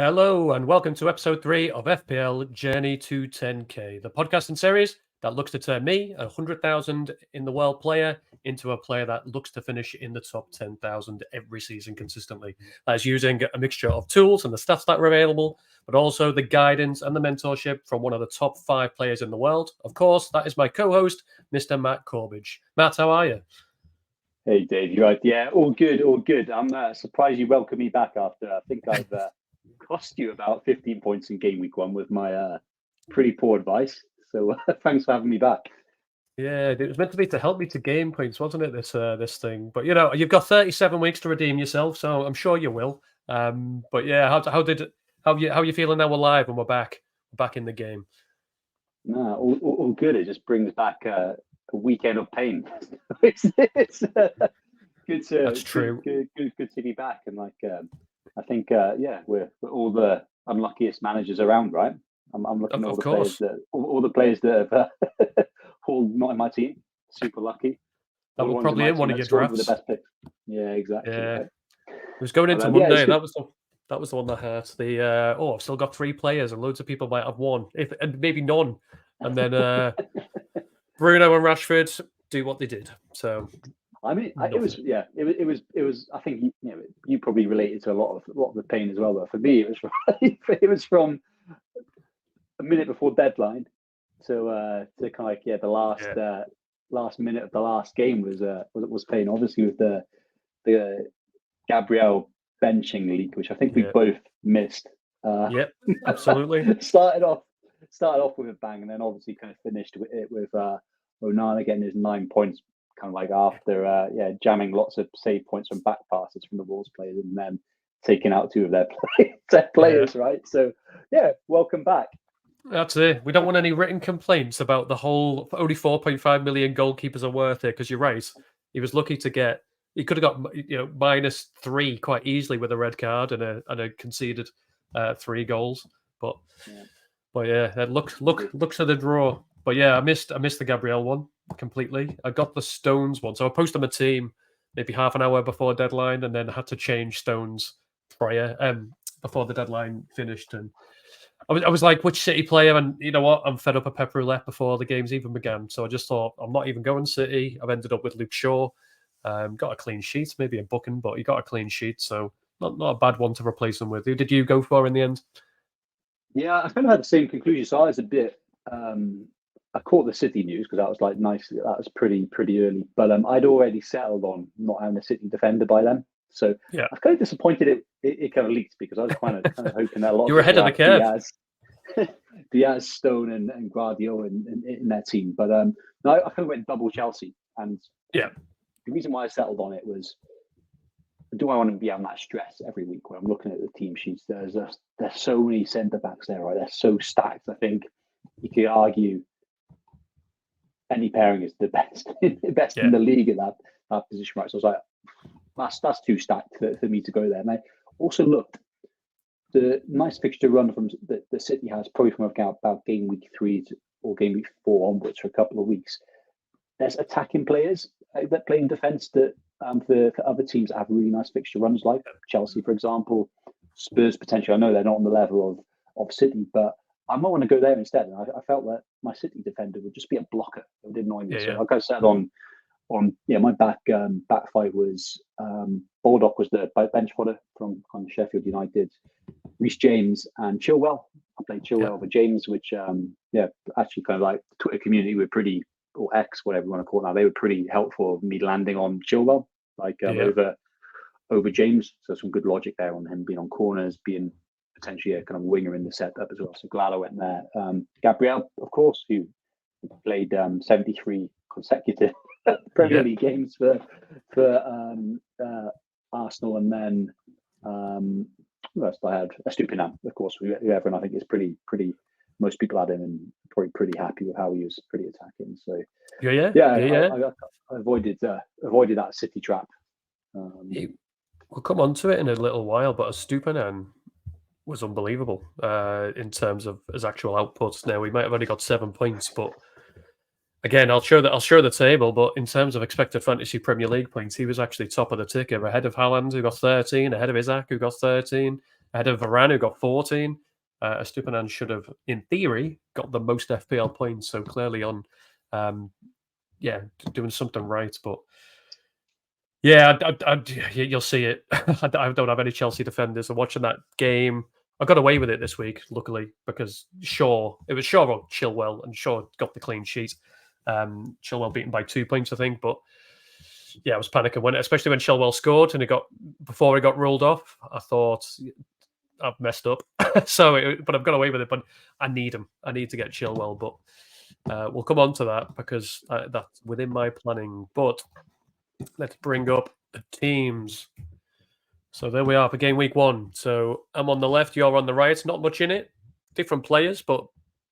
Hello and welcome to episode 3 of FPL Journey to 10K, the podcasting series that looks to turn me, a 100,000 in the world player, into a player that looks to finish in the top 10,000 every season consistently. That is using a mixture of tools and the stats that are available, but also the guidance and the mentorship from one of the top 5 players in the world. Of course, that is my co-host, Mr. Matt Corbidge. Matt, how are you? Hey, Dave, you right? Yeah, all good, all good. I'm surprised you welcomed me back after I think I've cost you about 15 points in game week 1 with my pretty poor advice. So thanks for having me back. Yeah, it was meant to be to help me to gain points, wasn't it? This thing, but you've got 37 weeks to redeem yourself, so I'm sure you will. But yeah, how you feeling now? We're live and we're back in the game. No, all good. It just brings back a weekend of pain. it's good to That's true. Good to be back, and I think we're all the unluckiest managers around, right? I'm looking at all the players that have all not in my team. Super lucky. That was probably in one of your drafts. With the best picks. Yeah, exactly. Yeah, right. It was going into Monday. That was the one that hurt. I've still got 3 players, and loads of people might have one, and maybe none. And then Bruno and Rashford do what they did. So I mean, it was. I think you probably related to a lot of the pain as well. But for me, it was from a minute before deadline to kind of the last minute of the last game was pain. Obviously, with the Gabriel benching leak, which I think we both missed. Yep, absolutely. started off with a bang, and then obviously kind of finished with Onana getting his 9 points, kind of like after jamming lots of save points from back passes from the Wolves players, and then taking out 2 of their players, right? So yeah, welcome back. That's it. We don't want any written complaints about the whole only 4.5 million goalkeepers are worth it, because you're right. He was lucky to get. He could have got -3 quite easily with a red card and a conceded 3 goals. But yeah, look to the draw. But yeah, I missed the Gabriel one completely. I got the Stones one, so I posted my team maybe half an hour before deadline, and then I had to change Stones prior before the deadline finished. And I was like, which City player? And you know what? I'm fed up of Pep Roulette before the games even began. So I just thought, I'm not even going City. I've ended up with Luke Shaw. Got a clean sheet, maybe a booking, but he got a clean sheet. So not a bad one to replace him with. Who did you go for in the end? Yeah, I kind of had the same conclusion. So I was a bit... I caught the City news because that was like nice. That was pretty early. But I'd already settled on not having a City defender by then. So yeah, I was kind of disappointed it kind of leaked, because I was kind of hoping that a lot you were ahead of the curve. Diaz, Stone, and Guardiola in their team. But no, I kind of went double Chelsea, and yeah, the reason why I settled on it was, do I want to be having that stress every week when I'm looking at the team sheets? There's so many centre backs there, right? They're so stacked. I think you could argue any pairing is the best in the league at that position, right? So I was like, that's too stacked for me to go there. And I also looked, the nice fixture run from the City has, probably from about game week 3 or game week 4 onwards, for a couple of weeks. There's attacking players that play in defence that for other teams that have really nice fixture runs, like Chelsea, for example, Spurs potentially. I know they're not on the level of City, but I might want to go there instead. And I felt that my City defender would just be a blocker. It would annoy me. So I kind of sat on my back 5 was Baldock was the bench fodder from Sheffield United, Reece James and Chilwell. I played Chilwell over James, which actually kind of like the Twitter community were pretty, or X, whatever you want to call it now, they were pretty helpful of me landing on Chilwell over James. So some good logic there on him being on corners, being potentially a kind of winger in the setup as well. So glad I went there. Gabriel, of course, who played 73 consecutive Premier League games for Arsenal, and then who else I had? Estupinam, of course, who everyone I think is pretty. Most people had him and probably pretty happy with how he was, pretty attacking. So I avoided that City trap. We'll come on to it in a little while, but Estupinam was unbelievable in terms of his actual outputs. Now, we might have only got 7 points, but again, I'll show the table. But in terms of expected fantasy Premier League points, he was actually top of the ticker, ahead of Haaland, who got 13, ahead of Isaac, who got 13, ahead of Varane, who got 14. Estupiñán should have, in theory, got the most FPL points, so clearly on, doing something right. But yeah, you'll see it. I don't have any Chelsea defenders. I'm watching that game. I got away with it this week, luckily, because it was Shaw or Chilwell, and Shaw got the clean sheet. Chilwell beaten by 2 points, I think. But yeah, I was panicking especially when Chilwell scored and before he got ruled off. I thought I've messed up. But I've got away with it. But I need him. I need to get Chilwell. But we'll come on to that because that's within my planning. But let's bring up the teams. So there we are for game week 1. So I'm on the left, you're on the right. Not much in it. Different players, but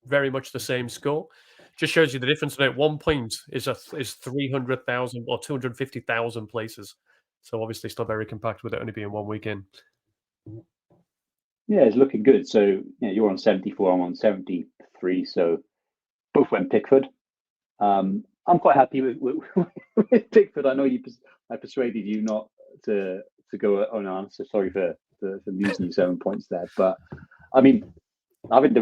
very much the same score. Just shows you the difference. At 1 point is 300,000 or 250,000 places. So obviously still very compact with it only being 1 week in. Yeah, it's looking good. So you're on 74, I'm on 73. So both went Pickford. I'm quite happy with Pickford. I know I persuaded you not to go on. So sorry for losing you 7 points there. But I mean, I think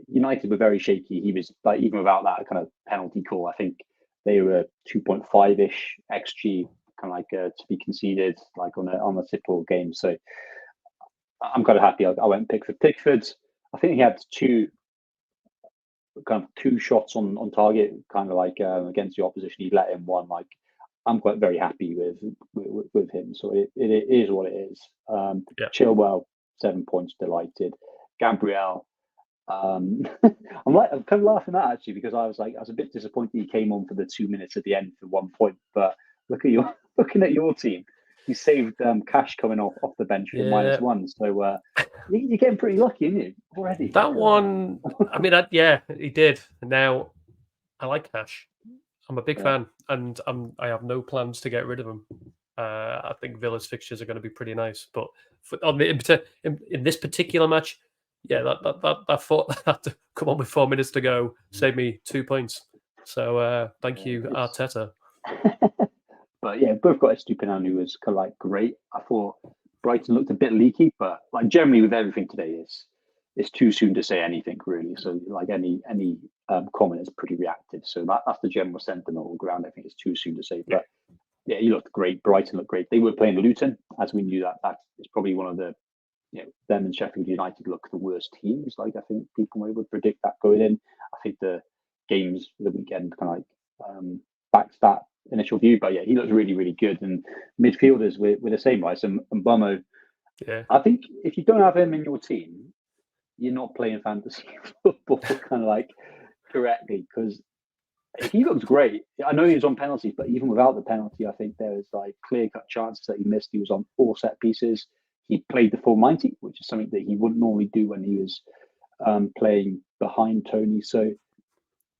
United were very shaky. He was like, even without that kind of penalty call, I think they were 2.5-ish XG, kind of like to be conceded, like on a typical game. So I'm kind of happy. I went Pickford. Pickford, I think he had two shots on target, kind of like against the opposition. He let in one. Like, I'm quite very happy with him. So it is what it is. Chilwell, 7 points, delighted. Gabriel, I'm kind of laughing at actually, because I was a bit disappointed he came on for the 2 minutes at the end for 1 point. But looking at your team, you saved cash coming off the bench for -1. So you're getting pretty lucky, aren't you, already? That one, I mean, he did. Now, I like Cash. I'm a big fan, and I have no plans to get rid of him. I think Villa's fixtures are going to be pretty nice, but in this particular match, that thought had to come on with 4 minutes to go, saved me 2 points. So thank you, Arteta. But yeah, both got Estupiñán, who was kind of like great. I thought Brighton looked a bit leaky, but like generally with everything today, it's too soon to say anything really. So like any comment is pretty reactive. So that's the general sentiment all ground. I think it's too soon to say, but yeah, he looked great. Brighton looked great. They were playing Luton, as we knew that is probably one of the them and Sheffield United look the worst teams. Like I think people would predict that going in. I think the games for the weekend kind of like backs that initial view. But yeah, he looks really, really good. And midfielders we're the same, right? So Mbamo, I think if you don't have him in your team, you're not playing fantasy football kind of like correctly, because he looks great. I know he was on penalties, but even without the penalty, I think there was like clear-cut chances that he missed. He was on 4 set pieces. He played the full 90, which is something that he wouldn't normally do when he was playing behind Tony. So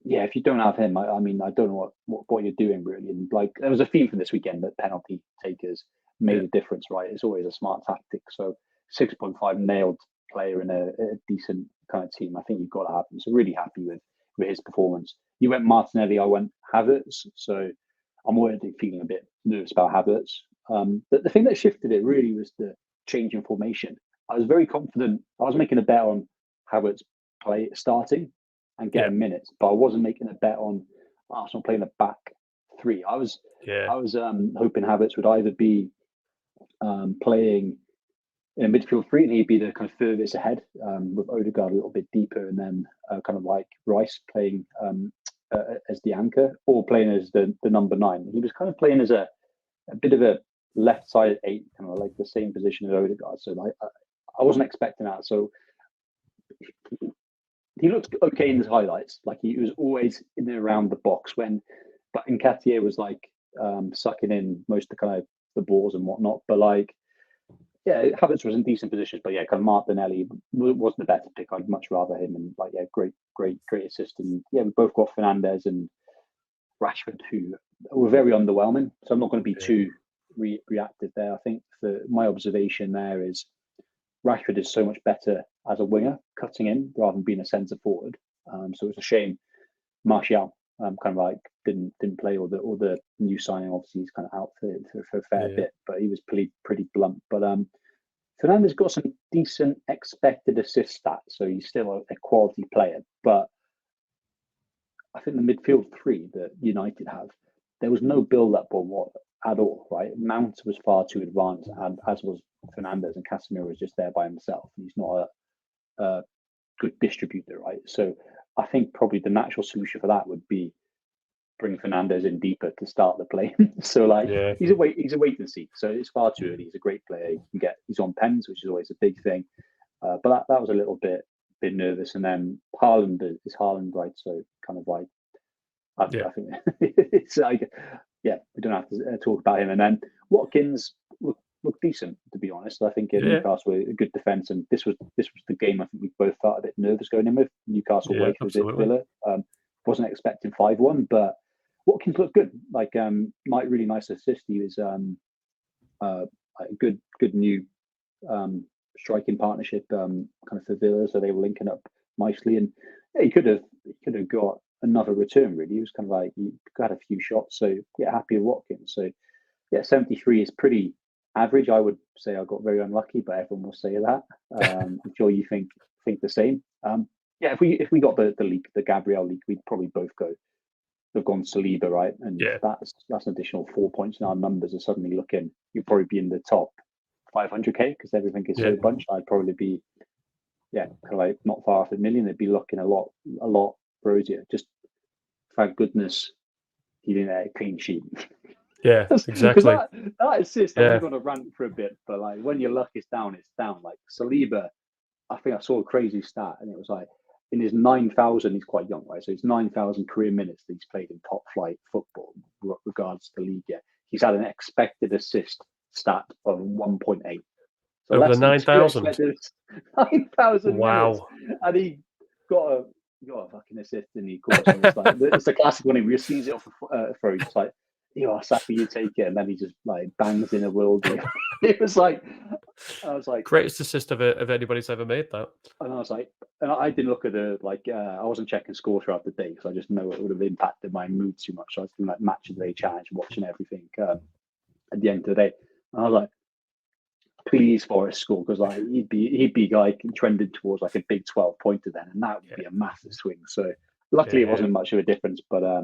yeah, if you don't have him, I mean, I don't know what you're doing really. And like, there was a theme from this weekend that penalty takers made a difference, right? It's always a smart tactic. So 6.5 nailed player in a decent kind of team. I think you've got to have him. So really happy with his performance. You went Martinelli, I went Havertz. So I'm already feeling a bit nervous about Havertz. But the thing that shifted it really was the change in formation. I was very confident. I was making a bet on Havertz starting and getting minutes, but I wasn't making a bet on Arsenal playing a back three. I was hoping Havertz would either be playing in a midfield three, and he'd be the kind of furthest ahead with Odegaard a little bit deeper, and then kind of like Rice playing as the anchor, or playing as the number 9. He was kind of playing as a bit of a left-sided 8, kind of like the same position as Odegaard. So like, I wasn't expecting that. So he looked okay in his highlights. Like he was always in and around the box but Nketiah was like sucking in most of the kind of the balls and whatnot. But like, yeah, Havertz was in decent positions. But yeah, kind of Martinelli wasn't the better pick. I'd much rather him. And like, yeah, great assist. And yeah, we both got Fernandes and Rashford, who were very underwhelming. So I'm not going to be too reactive there. I think my observation there is Rashford is so much better as a winger, cutting in rather than being a centre forward. So it's a shame Martial kind of like didn't play, or the new signing. Obviously, he's kind of out for a fair bit, but he was pretty blunt. But Fernandes got some decent expected assist stats, so he's still a quality player. But I think the midfield three that United have, there was no build-up or what at all, right? Mount was far too advanced, and as was Fernandes, and Casemiro was just there by himself. He's not a good distributor, right? So I think probably the natural solution for that would be bring Fernandes in deeper to start the play. So like he's a wait and see. So it's far too early. He's a great player. He's on pens, which is always a big thing. But that was a little bit nervous. And then Haaland is Haaland, right? So kind of like I think it's like we don't have to talk about him. And then Watkins looked decent, to be honest. I think Newcastle were a good defence, and this was the game I think we both felt a bit nervous going in with. Newcastle away was it Villa. Wasn't expecting 5-1, but Watkins looked good. Like really nice assist. He was a good new striking partnership kind of for Villa, so they were linking up nicely, and he could have got another return. Really, he was kind of like he got a few shots. So happy with Watkins. So 73 is pretty average. I would say I got very unlucky, but everyone will say that. I'm sure you think the same. If we got the leak, the Gabriel leak, we'd probably both have gone Saliba, right? And that's an additional 4 points in our numbers are suddenly looking. You'll probably be in the top 500k because everything is so bunched. I'd probably be kind of like not far off a million. They'd be looking a lot rosier. Just thank goodness he didn't have a clean sheet. Yeah, exactly. That assist, I'm going to rant for a bit, but like when your luck is down, it's down. Like Saliba, I think I saw a crazy stat, and it was like in his 9,000, he's quite young, right? So it's 9,000 career minutes that he's played in top flight football, regards to league. He's had an expected assist stat of 1.8. So over 9,000. 9,000 wow. minutes, and he got a fucking assist in the course. It's the classic one. He sees it off the throw. He's like, Saka, you take it, and then he just like bangs in a worldie. It was like, I was like, greatest assist of anybody's ever made that. And I was like, and I didn't look at I wasn't checking scores throughout the day because I just know it would have impacted my mood too much. So I was doing like match of the day challenge, watching everything at the end of the day. And I was like, please Forest score, because like he'd be like trended towards like a big 12 pointer then, and that would be a massive swing. So luckily it wasn't much of a difference, but I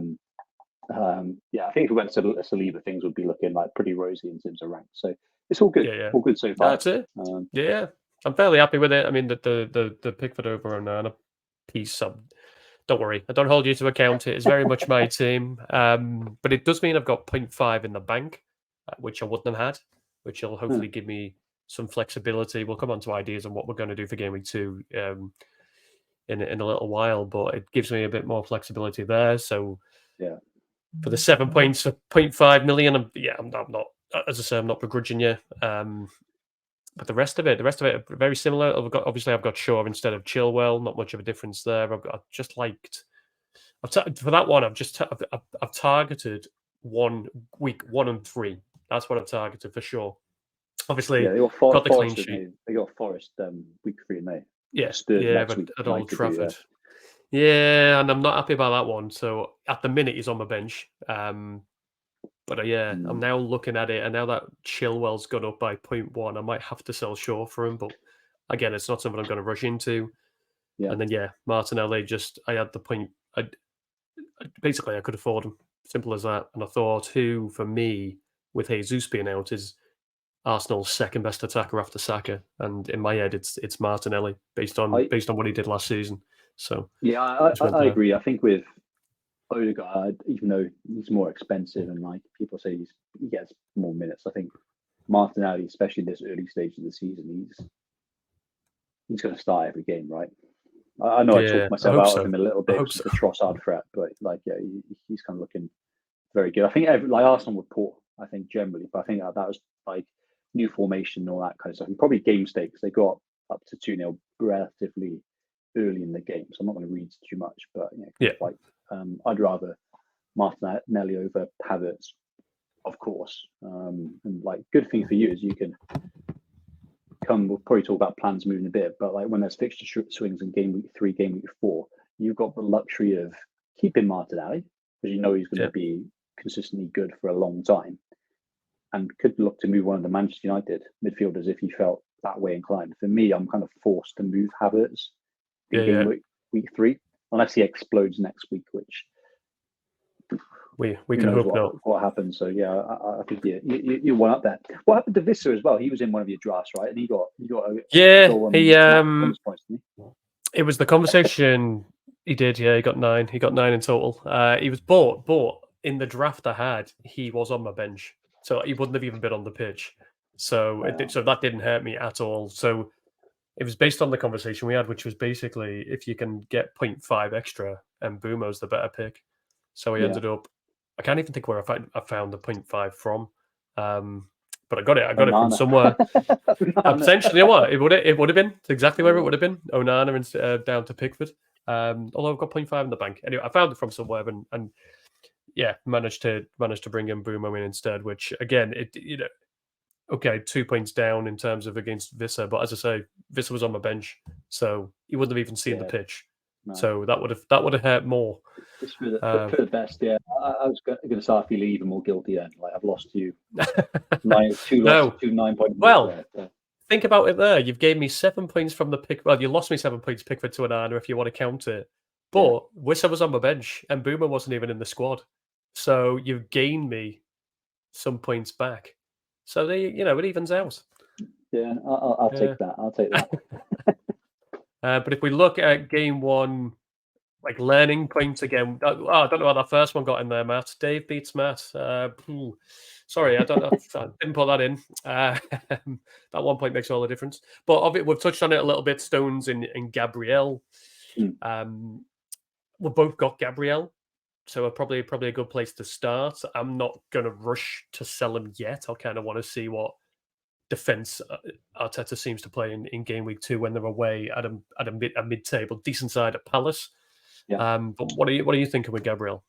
think if we went to Saliba, things would be looking like pretty rosy in terms of rank. So it's all good, all good so far. That's it. I'm fairly happy with it. I mean, the Pickford over Onana piece. Don't worry, I don't hold you to account. It is very much my team, but it does mean I've got 0.5 in the bank, which I wouldn't have had, which will hopefully give me some flexibility. We'll come on to ideas on what we're going to do for game week 2 in a little while, but it gives me a bit more flexibility there. So for the 7 points for 0.5 million, I'm not, as I say, I'm not begrudging you. But the rest of it very similar. I've got Shaw instead of Chilwell. Not much of a difference there. I've targeted week 1 and 3. That's what I've targeted for sure. Obviously, they got got the clean sheet. They got Forest week 3 in May. At Old Trafford. Yeah, and I'm not happy about that one. So at the minute, he's on my bench. But I'm now looking at it, and now that Chilwell's gone up by 0.1, I might have to sell Shaw for him. But again, it's not something I'm going to rush into. Yeah. And then Martinelli, I had the point. Basically, I could afford him. Simple as that. And I thought, who for me, with Jesus being out, is Arsenal's second best attacker after Saka, and in my head, it's Martinelli based on what he did last season. So I agree. I think with Odegaard, even though he's more expensive and like people say he gets more minutes, I think Martinelli, especially in this early stage of the season, he's going to start every game, right? I know I talked myself out of him a little bit with the Trossard threat, but he's kind of looking very good. I think Arsenal were poor, I think generally, but I think that was like new formation and all that kind of stuff. And probably game stakes. They got up to 2-0 relatively early in the game, so I'm not going to read too much, but I'd rather Martinelli over Havertz, of course. And like good thing for you is you can we'll probably talk about plans moving a bit, but like when there's fixture swings in game week 3, game week 4, you've got the luxury of keeping Martinelli because you know he's going to be consistently good for a long time, and could look to move one of the Manchester United midfielders if you felt that way inclined. For me, I'm kind of forced to move Havertz in Yeah, week 3, unless he explodes next week, which we who can knows hope not. what happens. So yeah, I think you one up there. What happened to Visser as well? He was in one of your drafts, right? And he got Yeah, goal he bonus points, didn't he? it was the conversation he did. Yeah, he got 9. He got 9 in total. He was bought, but in the draft I had, he was on my bench, so he wouldn't have even been on the pitch. So so that didn't hurt me at all. So it was based on the conversation we had, which was basically if you can get 0.5 extra, and Bumo's the better pick. So he ended up. I can't even think where I found the 0.5 from, but I got it. I got it from somewhere. Potentially, you know what? It would have been exactly where it would have been. Onana down to Pickford. Although I've got 0.5 in the bank. Anyway, I found it from somewhere and yeah, managed to bring in Bumo in instead. Which again, okay, 2 points down in terms of against Visser, but as I say, Visser was on my bench, so he wouldn't have even seen the pitch. No. So that would have hurt more. It's for the best, yeah. I was going to start feeling even more guilty then. Like I've lost you 9 points. Well, think about it there. You've gave me 7 points from the pick. Well, you lost me 7 points Pickford to Onana if you want to count it. But Visser was on my bench and Boomer wasn't even in the squad. So you've gained me some points back. So it evens out. Yeah, I'll take that. I'll take that. But if we look at game 1, like learning points again. I don't know how that first one got in there, Matt. Dave beats Matt. Sorry, I didn't put that in. That 1 point makes all the difference. But of it, we've touched on it a little bit. Stones and Gabriel. We've both got Gabriel. So probably a good place to start. I'm not going to rush to sell him yet. I kind of want to see what defense Arteta seems to play in game week 2 when they're away at a mid-table decent side at Palace. Yeah. But what are you thinking with Gabriel?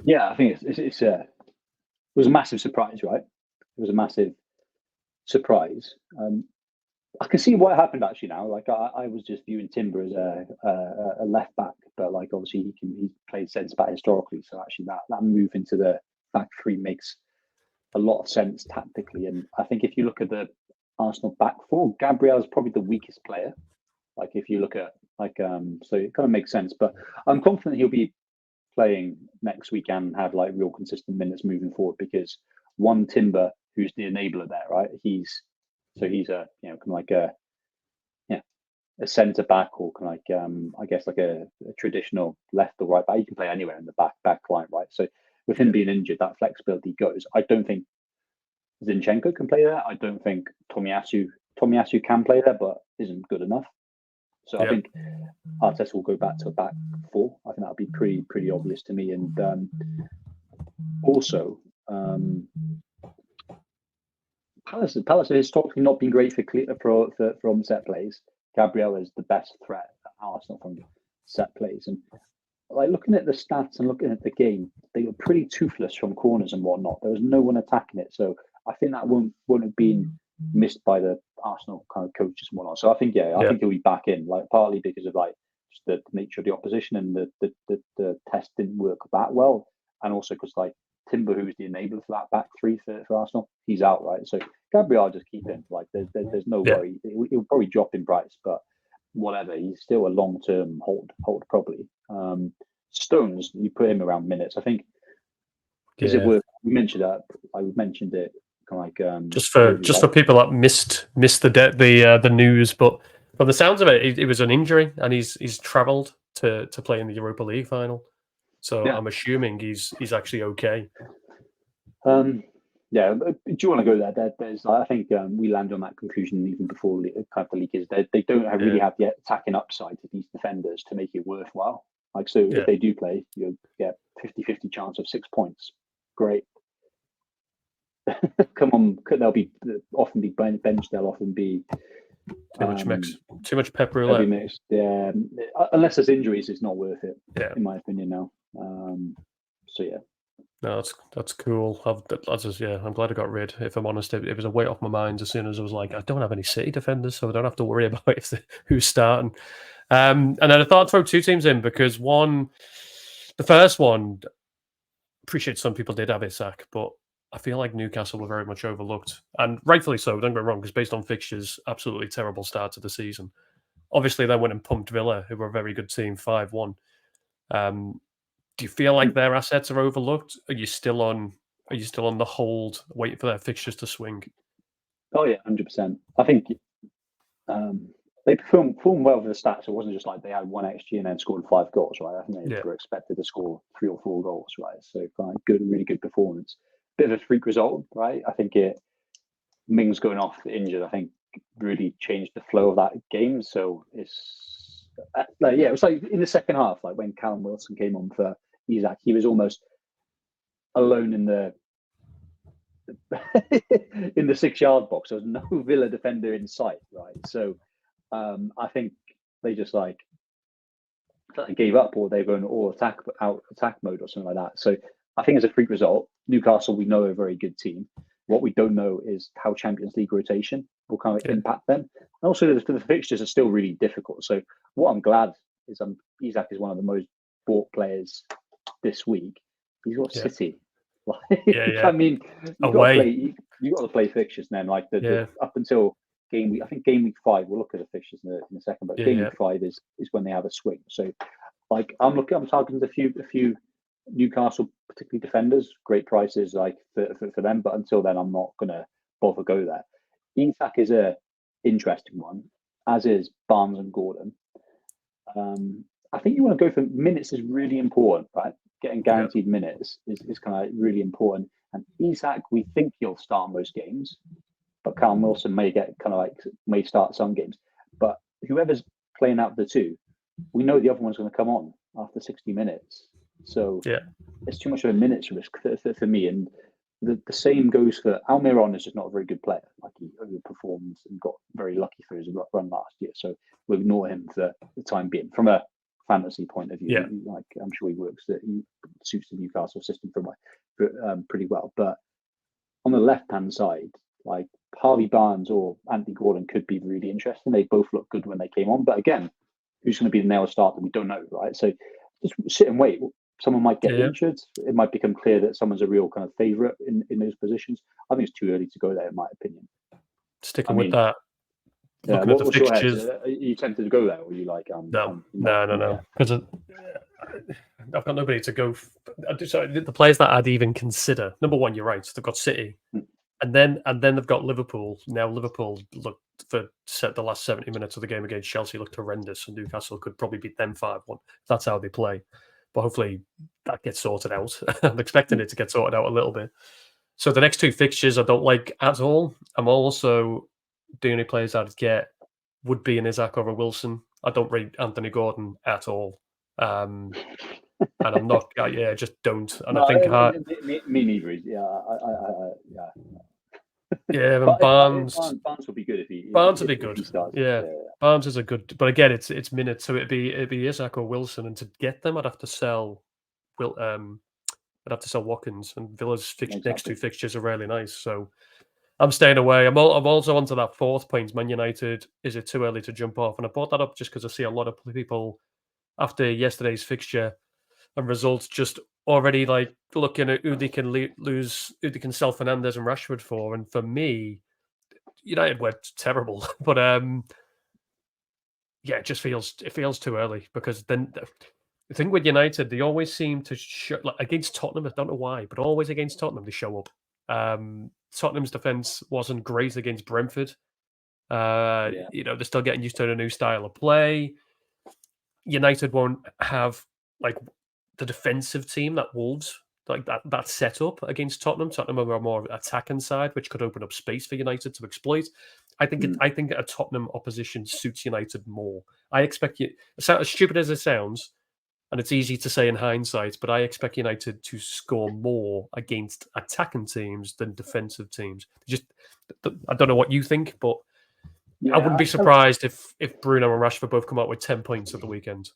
Yeah, I think it was a massive surprise, right? It was a massive surprise. I can see what happened actually now. Like I was just viewing Timber as a left back, but like obviously he played centre back historically. So actually that move into the back 3 makes a lot of sense tactically. And I think if you look at the Arsenal back 4, Gabriel is probably the weakest player. Like if you look at so it kind of makes sense. But I'm confident he'll be playing next week and have like real consistent minutes moving forward because one Timber, who's the enabler there, right? He's a kind of like a centre back or kind of like I guess like a traditional left or right back. You can play anywhere in the back line, right? So with him being injured, that flexibility goes. I don't think Zinchenko can play there. I don't think Tomiyasu can play there, but isn't good enough. So I think Arteta will go back to a back 4. I think that would be pretty obvious to me. And also, Palace has historically not been great from set plays. Gabriel is the best threat at Arsenal from set plays. And like looking at the stats and looking at the game, they were pretty toothless from corners and whatnot. There was no one attacking it. So I think that won't have been missed by the Arsenal kind of coaches and whatnot. So I think think he'll be back in, like partly because of like just the nature of the opposition and the test didn't work that well, and also because like Timber, who's the enabler for that back 3 for Arsenal, he's out, right? So Gabriel just keep him. Like there's no worry. He'll probably drop in price, but whatever. He's still a long-term hold probably. Stones, you put him around minutes. I think. Is it worth? We mentioned that. We mentioned it. Kind of like just for people that missed the news, but from the sounds of it, it was an injury, and he's travelled to play in the Europa League final. So I'm assuming he's actually okay. Do you want to go there? There's I think we land on that conclusion even before the league is. They don't really have the attacking upside to these defenders to make it worthwhile. Like so, if they do play, you'll get 50-50 chance of 6 points. Great. Come on, they'll often be benched. They'll often be too much mix, too much pep roulette. Mixed, yeah. Unless there's injuries, it's not worth it. Yeah, in my opinion now. So yeah. No, that's cool. I'm glad I got rid. If I'm honest, it was a weight off my mind as soon as I was like, I don't have any City defenders, so I don't have to worry about who's starting. And then I thought I'd throw 2 teams in because the first one, appreciate some people did have Isak, but I feel like Newcastle were very much overlooked, and rightfully so. Don't get me wrong, because based on fixtures, absolutely terrible start to the season. Obviously, they went and pumped Villa, who were a very good team, 5-1. Do you feel like their assets are overlooked? Are you still on? Are you still on the hold, waiting for their fixtures to swing? Oh yeah, 100%. I think they performed well for the stats. It wasn't just like they had one XG and then scored 5 goals, right? I think they were expected to score 3 or 4 goals, right? So good, really good performance. Bit of a freak result, right? I think Mings going off injured, I think really changed the flow of that game. So it's it was like in the second half, like when Callum Wilson came on for Isak, he was almost alone in the in the 6-yard box. There was no Villa defender in sight, right? So I think they just gave up, or they were in all attack mode or something like that. So I think it's a freak result. Newcastle, we know, are a very good team. What we don't know is how Champions League rotation will kind of impact them. And also, the fixtures are still really difficult. So what I'm glad is Isak is one of the most bought players this week. He's got City. I mean, you've got to play fixtures, and then the up until game week. I think game week 5. We'll look at the fixtures in a second, but game week 5 is when they have a swing. So, I'm targeting a few Newcastle, particularly defenders, great prices for them. But until then, I'm not going to bother go there. Isak is a interesting one, as is Barnes and Gordon. I think you want to go for minutes is really important, right? Getting guaranteed minutes is kind of really important. And Isak, we think he'll start most games, but Callum Wilson may start some games. But whoever's playing out the two, we know the other one's going to come on after 60 minutes. So it's too much of a minutes risk for me. And the same goes for Almiron. Is just not a very good player. Like, he overperformed and got very lucky for his run last year. So we'll ignore him for the time being. From a fantasy point of view, I'm sure he suits the Newcastle system pretty well. But on the left-hand side, like Harvey Barnes or Anthony Gordon could be really interesting. They both look good when they came on. But again, who's going to be the nail starter? We don't know, right? So just sit and wait. Someone might get injured. It might become clear that someone's a real kind of favourite in those positions. I think it's too early to go there, in my opinion. Sticking with that. Looking at the fixtures. Are you tempted to go there, or are you like, no? Because I've got nobody to go. The players that I'd even consider. Number one, you're right. They've got City, and then they've got Liverpool. Now Liverpool looked the last 70 minutes of the game against Chelsea looked horrendous, and Newcastle could probably beat them 5-1. That's how they play. But hopefully that gets sorted out. I'm expecting it to get sorted out a little bit. So the next 2 fixtures I don't like at all. I'm also the only players I'd get would be an Isak or a Wilson. I don't rate Anthony Gordon at all. And I'm not, just don't. And I think me neither. and Barnes will be good if he. Barnes would be good. Barnes is a good, but again, it's minutes, so it'd be Isak or Wilson, and to get them, I'd have to sell Watkins, and Villa's next 2 fixtures are really nice. So I'm staying away. I'm also onto that 4th point. Man United, is it too early to jump off? And I brought that up just because I see a lot of people after yesterday's fixture and results just already looking at who they can lose, who they can sell Fernandes and Rashford for. And for me, United were terrible, but it just feels too early, because then the thing with United, they always seem to show, against Tottenham. I don't know why, but always against Tottenham they show up. Tottenham's defense wasn't great against Brentford. They're still getting used to a new style of play. United won't have the defensive team that Wolves that set up against Tottenham. Tottenham are a more attacking side, which could open up space for United to exploit. I think a Tottenham opposition suits United more. I expect as stupid as it sounds, and it's easy to say in hindsight, but I expect United to score more against attacking teams than defensive teams. I don't know what you think, but I wouldn't be surprised if Bruno and Rashford both come out with 10 points at the weekend.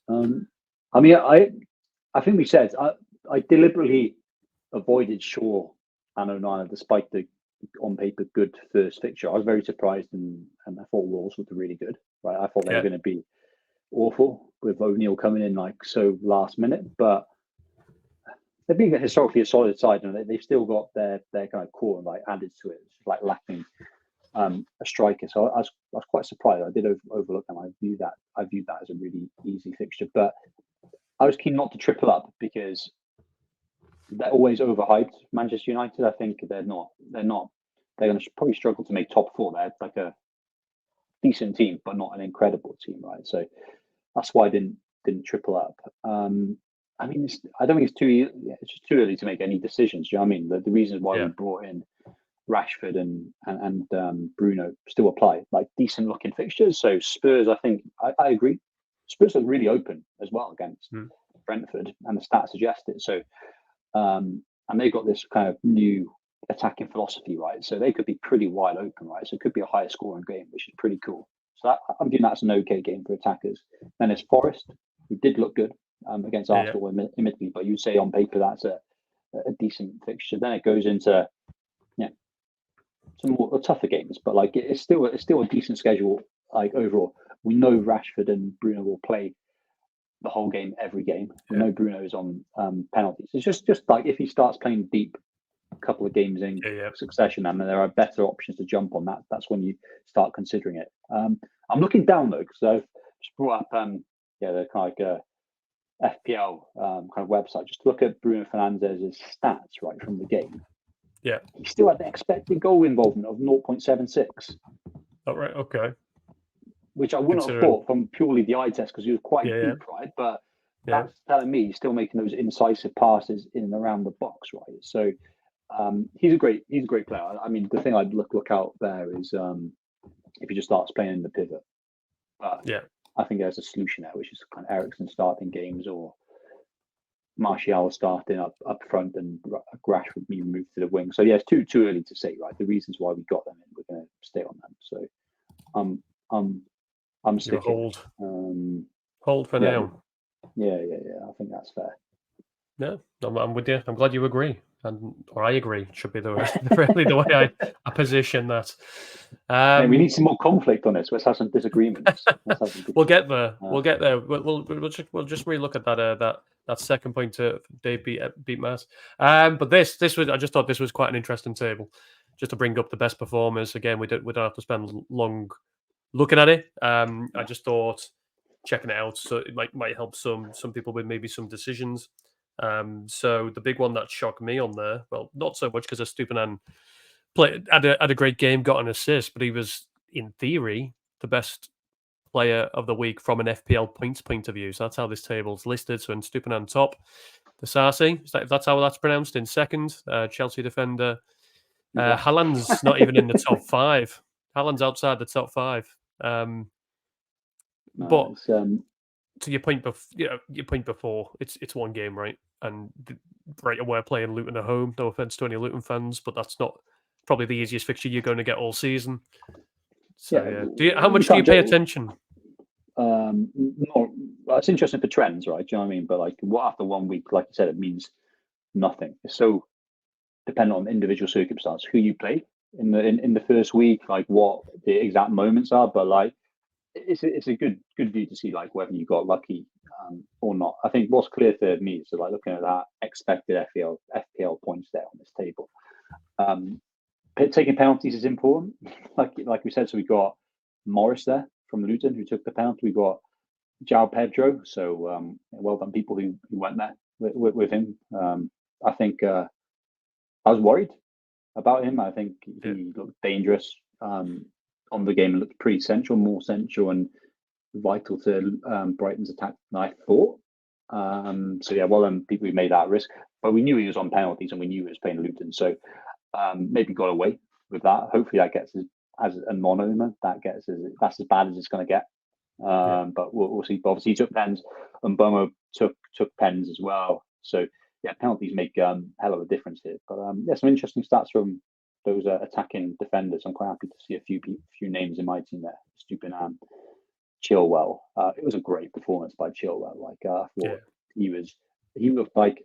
I think we said I deliberately avoided Shaw and Onana despite the on paper good first fixture. I was very surprised, and I thought Wolves looked really good. Right, I thought they were going to be awful with O'Neill coming in so last minute, but they've been historically a solid side, and they've still got their kind of core like added to it. It's just like lacking a striker. So I was quite surprised. I did overlook them. I viewed that as a really easy fixture, but I was keen not to triple up because they're always overhyped. Manchester United, I think they're not. They're going to probably struggle to make top four. They're like a decent team, but not an incredible team, right? So that's why I didn't triple up. I mean, I don't think it's just too early to make any decisions. Do you know what I mean? The reasons why we brought in Rashford and Bruno still apply, like decent looking fixtures. So Spurs, I think I agree. Spurs are really open as well against Brentford, and the stats suggest it. So, and they've got this kind of new attacking philosophy, right? So they could be pretty wide open, right? So it could be a higher scoring game, which is pretty cool. So I'm viewing that's an okay game for attackers. Then there's Forest, who did look good against Arsenal, admittedly, but you'd say on paper that's a decent fixture. Then it goes into some more tougher games, but like it's still a decent schedule. Like overall, we know Rashford and Bruno will play the whole game, every game. We know Bruno is on penalties. It's just like if he starts playing deep a couple of games in succession, and there are better options to jump on that. That's when you start considering it. I'm looking down though because I've just brought up the kind of like FPL kind of website just to look at Bruno Fernandes's stats right from the game. Yeah, he still had an expected goal involvement of 0.76. Oh right, okay. Which I wouldn't have thought from purely the eye test because he was quite deep, right? But that's telling me he's still making those incisive passes in and around the box, right? So he's a great player. I mean, the thing I'd look out there is if he just starts playing in the pivot. But I think there's a solution there, which is kind of Eriksen starting games or Martial starting up front and Rashford being moved to the wing. So it's too early to say, right? The reasons why we got them in, we're going to stay on them. So I'm sticking. Hold for now. Yeah. I think that's fair. No, I'm with you. I'm glad you agree, or I agree. Should be really the way I position that. We need some more conflict on this. Let's have some disagreements. We'll get there. We'll get there. We'll just relook at that second point to Dave beat Matt. But this was I just thought this was quite an interesting table, just to bring up the best performers. Again, we don't have to spend long looking at it. I just thought checking it out, so it might help some people with maybe some decisions. So the big one that shocked me on there, well, not so much because Estupiñán had a great game, got an assist, but he was in theory the best player of the week from an FPL points point of view. So that's how this table's listed. So Estupiñán top, the Sarsi, if that's how that's pronounced, in second, Chelsea defender. Haaland's not even in the top five. Haaland's outside the top five. But to your point before, it's one game, right? And Brighton were playing Luton at home. No offense to any Luton fans, but that's not probably the easiest fixture you're going to get all season. So how much do you pay attention? It's interesting for trends, right? Do you know what I mean? But like, what after 1 week, like you said, it means nothing. It's so dependent on individual circumstance, who you play in the first week, like what the exact moments are. But like, it's a good view to see like whether you got lucky or not. I think what's clear for me is like looking at that expected FPL points there on this table. Taking penalties is important, like we said. So we got Morris there from Luton who took the penalty. We got João Pedro. So well done, people who went there with him. I think I was worried about him. I think he looked dangerous on the game and looked pretty more central and vital to Brighton's attack than I thought. Well done, people who made that risk. But we knew he was on penalties and we knew he was playing Luton. So maybe got away with that. Hopefully that gets as a non-owner, that's as bad as it's going to get. But we'll see. But obviously he took pens and Bomo took pens as well. So penalties make hell of a difference here. But some interesting stats from those attacking defenders. I'm quite happy to see a few names in my team there. Estupiñán, Chilwell. It was a great performance by Chilwell. Like I thought he looked like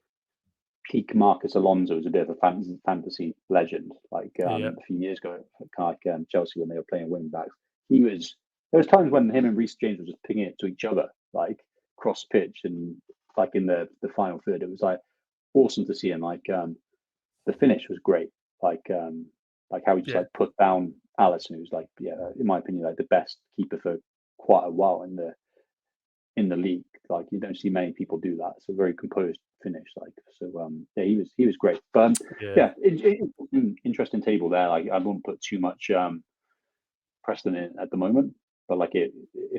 peak Marcus Alonso. Was a bit of a fantasy legend. Like a few years ago, like Chelsea when they were playing wing backs. There was times when him and Reece James were just pinging it to each other, like cross pitch, and like in the final third, it was like awesome to see him. Like the finish was great. Like how he just like put down Alisson, who's like, in my opinion, like the best keeper for quite a while in the league. Like you don't see many people do that. It's a very composed finish. Like so, he was great. But interesting table there. Like I won't put too much precedent in at the moment, but like it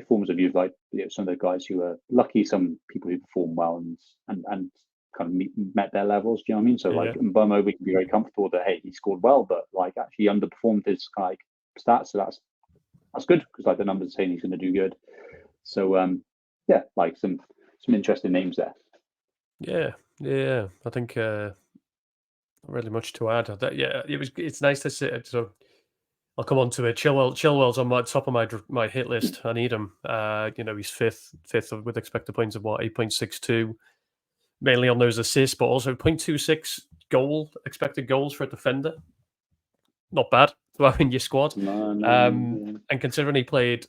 forms a view of like some of the guys who are lucky, some people who perform well and kind of met their levels. Do you know what I mean? So like Mbomo, we can be very comfortable that hey, he scored well, but like actually underperformed his like stats. So that's good because like the numbers are saying he's going to do good. So like some interesting names there. Yeah. I think not really much to add. It's nice to see. So I'll come on to it. Chilwell's on my top of my hit list. I need him. He's fifth with expected points of 8.62, mainly on those assists, but also 0.26 expected goals for a defender. Not bad to have in your squad. And considering he played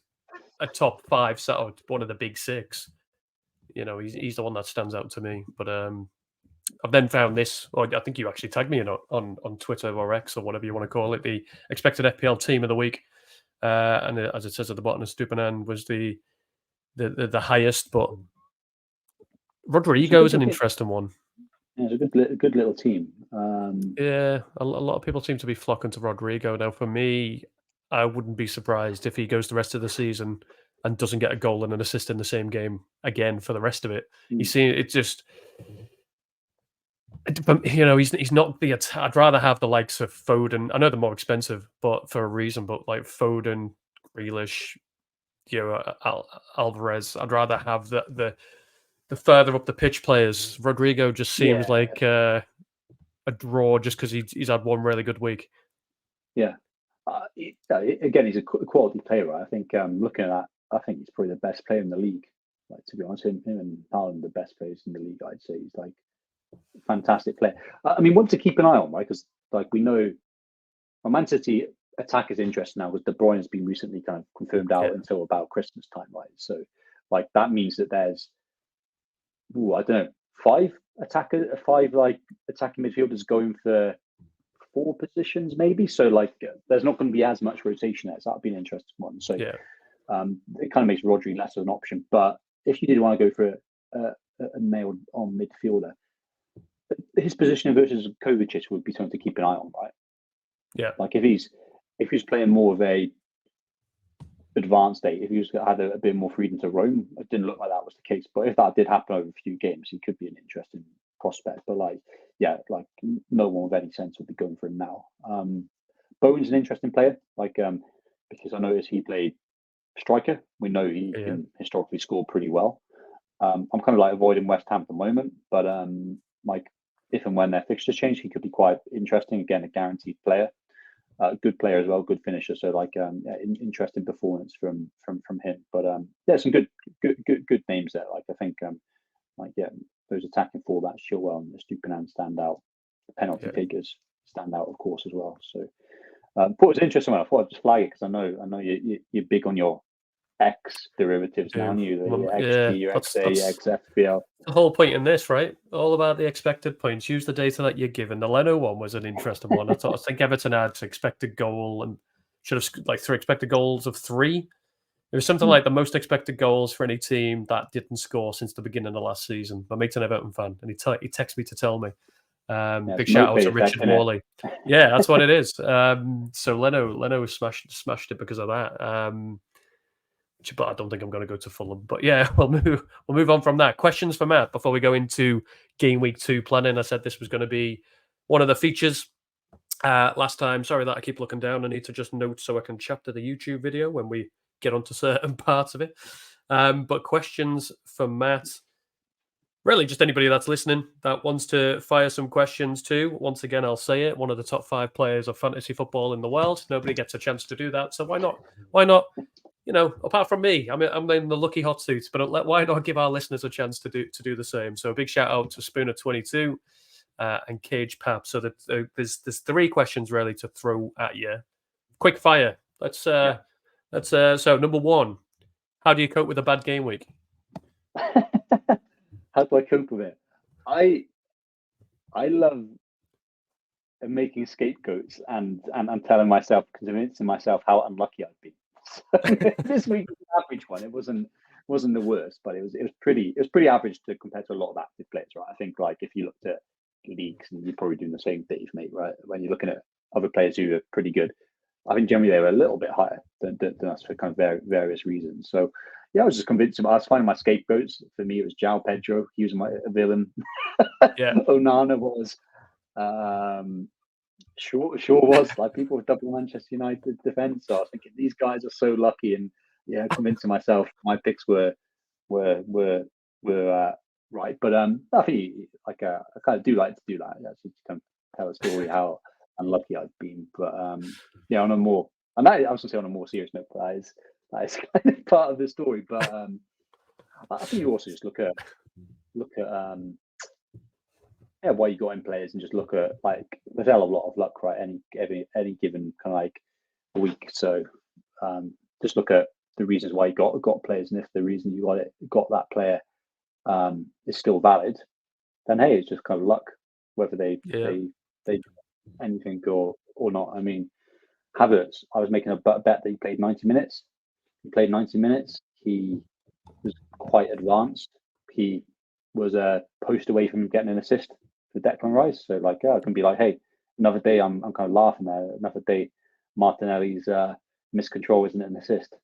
a top 5 set out, one of the big 6, he's the one that stands out to me. But I've then found this, or I think you actually tagged me on Twitter or X or whatever you want to call it, the expected FPL team of the week. And as it says at the bottom of Stupinan was the highest, but Rodrigo is an interesting one. Yeah, it's a good little team. A lot of people seem to be flocking to Rodrigo. Now, for me, I wouldn't be surprised if he goes the rest of the season and doesn't get a goal and an assist in the same game again for the rest of it. You see, it's just, he's not the. I'd rather have the likes of Foden. I know they're more expensive, but for a reason. But like Foden, Grealish, Alvarez. I'd rather have the further up the pitch players. Rodrigo just seems like a draw just because he's had one really good week. Yeah. Again, he's a quality player, right? I think looking at that, I think he's probably the best player in the league. Like to be honest, him and Haaland, the best players in the league. I'd say he's like a fantastic player. I mean, one to keep an eye on, right? Because like we know, Man City attack is interesting now because De Bruyne has been recently kind of confirmed out until about Christmas time, right? So like that means that there's, I don't know, 5 like attacking midfielders going for 4 positions maybe. So like there's not going to be as much rotation there. So that'd be an interesting one. So it kind of makes Rodri less of an option. But if you did want to go for a nailed on midfielder, his position versus Kovacic would be something to keep an eye on, right? Yeah. Like if he's playing more of a advanced state, if he's had a bit more freedom to roam, it didn't look like that was the case. But if that did happen over a few games, he could be an interesting prospect. But like no one with any sense would be going for him now. Bowen's an interesting player, because I noticed he played striker. We know he can historically score pretty well. I'm kind of like avoiding West Ham at the moment, but like if and when their fixtures change, he could be quite interesting. Again, a guaranteed player, good player as well, good finisher. So interesting performance from him. But some good names there. Like I think those attacking fullbacks, Chilwell and Stupinan stand out. The penalty takers stand out, of course, as well. So thought it was interesting. I thought I'd just flag it because I know you're big on your X derivatives now, aren't you? The XG, your XA, XFPL. The whole point in this, right? All about the expected points. Use the data that you're given. The Leno one was an interesting one. I think Everton had expected goal and should have like 3 expected goals of 3. It was something like the most expected goals for any team that didn't score since the beginning of last season. My mate's an Everton fan, and he texted me to tell me. Big shout out to Richard Worley. Yeah, that's what it is. So Leno smashed it because of that. But I don't think I'm going to go to Fulham. But yeah, we'll move on from that. Questions for Matt before we go into game week 2 planning. I said this was going to be one of the features last time. Sorry that I keep looking down. I need to just note so I can chapter the YouTube video when we get onto certain parts of it. But questions for Matt. Really, just anybody that's listening that wants to fire some questions too. Once again, I'll say it. One of the top 5 players of fantasy football in the world. Nobody gets a chance to do that. So why not? Apart from me, I'm in the lucky hot seat, but why not give our listeners a chance to do the same? So a big shout out to Spooner22 and Cage Pap. So that there's 3 questions really to throw at you. Quick fire. So number 1, how do you cope with a bad game week? How do I cope with it? I love making scapegoats and telling myself, convincing myself how unlucky I've been. So this week was an average one. It wasn't the worst, but it was pretty average to compare to a lot of active players, right? I think like if you looked at leagues, and you're probably doing the same, Dave, mate, right? When you're looking at other players who are pretty good, I think generally they were a little bit higher than us for kind of various reasons. So yeah, I was just convinced. I was finding my scapegoats. For me, it was João Pedro. He was my villain. Yeah. Onana was. Sure was. Like, people with double Manchester United defence. So I was thinking these guys are so lucky, and yeah, convincing myself my picks were right. But I think like I kind of do like to do that. Actually, to kind of tell a story how unlucky I've been. But yeah, on a more, and that, I was going to say on a more serious note, but that is kind of part of the story. But I think you also just look at yeah, why you got in players, and just look at, like, there's a lot of luck, right? Any given kind of like week. So just look at the reasons why you got players, and if the reason you got that player is still valid, then hey, it's just kind of luck, whether they do anything or not. I mean, Havertz, I was making a bet that he played 90 minutes. He played 90 minutes. He was quite advanced. He was a post away from getting an assist for Declan Rice. So like, I can be like, hey, another day I'm kind of laughing there. Another day Martinelli's miscontrol isn't an assist.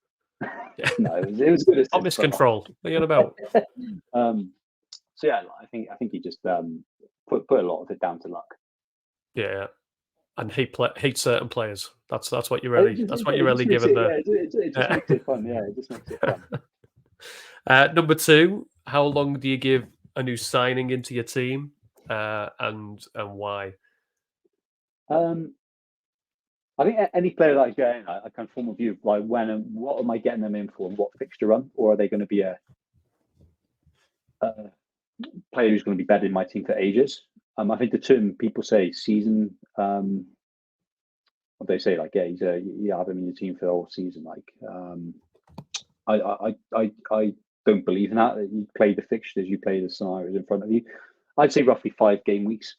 No, it was good assist. Not miscontrol. What are you on about? So yeah, I think he just put a lot of it down to luck. Yeah. And hate certain players. That's what you're really giving there. It just makes it fun. Yeah, it just makes it fun. Number 2, how long do you give a new signing into your team, and why? I think any player that I get in, I can form a view of like when and what am I getting them in for, and what fixture run, or are they going to be a player who's going to be better in my team for ages? I think the term people say season, what they say, like, yeah, you have him in your team for the whole season. Like, I don't believe in that. You play the fixtures, you play the scenarios in front of you. I'd say roughly 5 game weeks.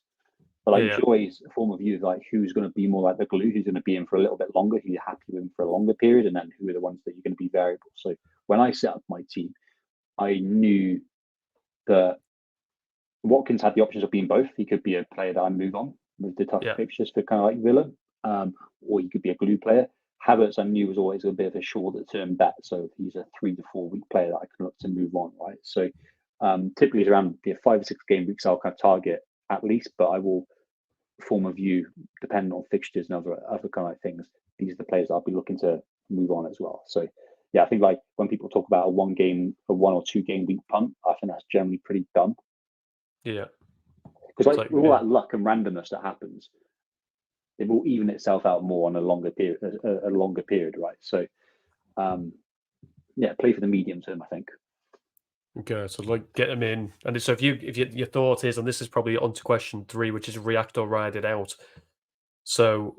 But I enjoy a form of view of like who's going to be more like the glue, who's going to be in for a little bit longer, who you're happy with for a longer period, and then who are the ones that you're going to be variable. So when I set up my team, I knew that Watkins had the options of being both. He could be a player that I move on with the tough fixtures for kind of like Villa, or he could be a glue player. Havertz, I knew, was always a bit of a shorter term bet. So he's a 3 to 4 week player that I can look to move on, right? So typically it's around 5 or 6 game weeks I'll kind of target at least, but I will form a view depending on fixtures and other kind of things. These are the players I'll be looking to move on as well. So yeah, I think like when people talk about a 1 or 2 game week punt, I think that's generally pretty dumb. Yeah, because like with all that luck and randomness that happens, it will even itself out more on a longer period, right? So yeah, play for the medium term, I think. Okay, so like get them in, and so if your thought is, and this is probably on to question 3, which is react or ride it out. So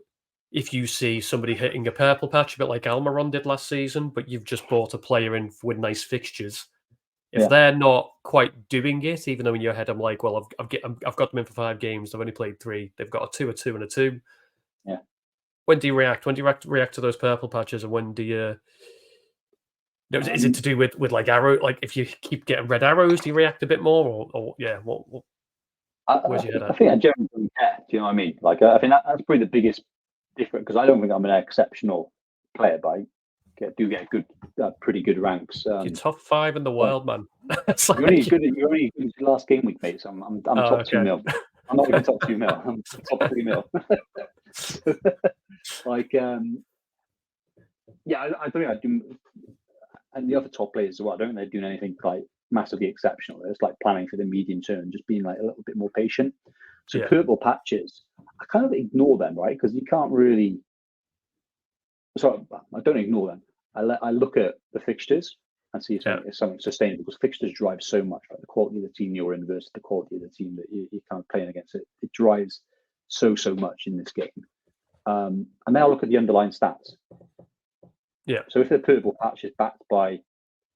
if you see somebody hitting a purple patch, a bit like Almiron did last season, but you've just bought a player in with nice fixtures, if they're not quite doing it, even though in your head I'm like, well, I've got them in for 5 games, I've only played 3, they've got a 2, a 2, and a 2. Yeah. When do you react? When do you react to those purple patches, and when do you? Is it to do with like arrow? Like if you keep getting red arrows, do you react a bit more, or yeah? Where's your head at? I think I generally don't care. Do you know what I mean? Like, I think that's probably the biggest difference, because I don't think I'm an exceptional player, but I do get pretty good ranks. You're top 5 in the world, man. Like, you're only good at your last game week, mate. So I'm top 2 mil. I'm not even top 2 mil. I'm top 3 mil. Like, yeah, I don't think I do. And the other top players as well, I don't think they're doing anything like massively exceptional. It's like planning for the medium term, just being like a little bit more patient. So purple patches, I kind of ignore them, right? Because you can't really. Sorry, I don't ignore them. I look at the fixtures and see if something sustainable, because fixtures drive so much, right? The quality of the team you're in versus the quality of the team that you're kind of playing against. It drives so much in this game. And then I'll look at the underlying stats. Yeah. So if the purple patch is backed by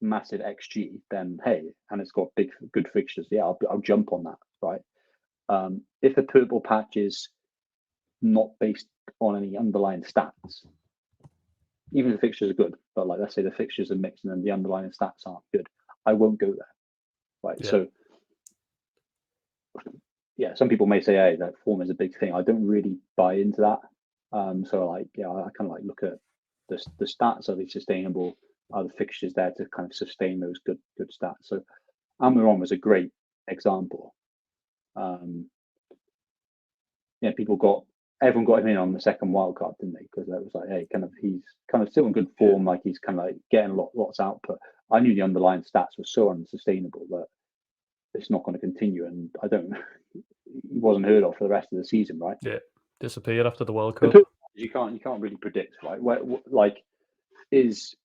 massive XG, then hey, and it's got good fixtures, yeah, I'll jump on that, right? If a purple patch is not based on any underlying stats, even if the fixtures are good, but like let's say the fixtures are mixed and then the underlying stats aren't good, I won't go there. Right. Yeah. So yeah, some people may say, hey, that form is a big thing. I don't really buy into that. So like, yeah, I kind of like look at the stats. Are they sustainable? Are the fixtures there to kind of sustain those good stats? So Almiron was a great example. Yeah, everyone got him in on the second wild card, didn't they? Because that was like, hey, he's kind of still in good form, like he's kind of like getting lots output. I knew the underlying stats were so unsustainable that it's not going to continue, and he wasn't heard of for the rest of the season, right? Yeah, disappeared after the World Cup. You can't really predict, right? Like, is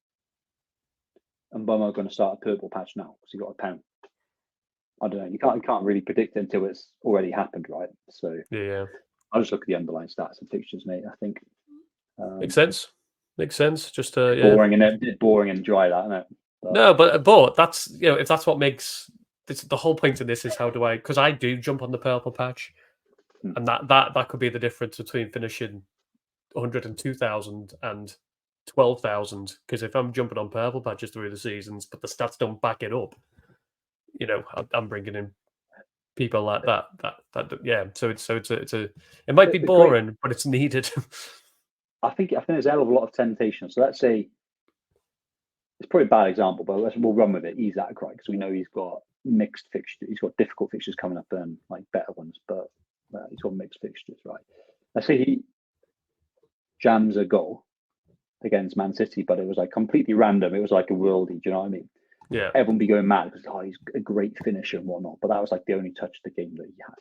Mbama going to start a purple patch now because he got a pen? I don't know. You can't really predict it until it's already happened, right? So yeah, I'll just look at the underlying stats and fixtures, mate. I think makes sense. Just boring and dry, that, isn't it? No, but that's if that's what makes this, the whole point of this is how do I, because I do jump on the purple patch, and that could be the difference between finishing 102,000 and 12,000. Because if I'm jumping on purple patches through the seasons, but the stats don't back it up, I'm bringing in people like that. Yeah. So it might be boring, but it's needed. I think there's a hell of a lot of temptation. So let's say it's probably a bad example, but we'll run with it. Isaac, right? Because we know he's got mixed fixtures. He's got difficult fixtures coming up and like better ones, but he's got mixed fixtures, right? Let's say he jams a goal against Man City, but it was like completely random. It was like a worldie. Do you know what I mean? Yeah. Everyone be going mad because he's a great finisher and whatnot. But that was like the only touch of the game that he had.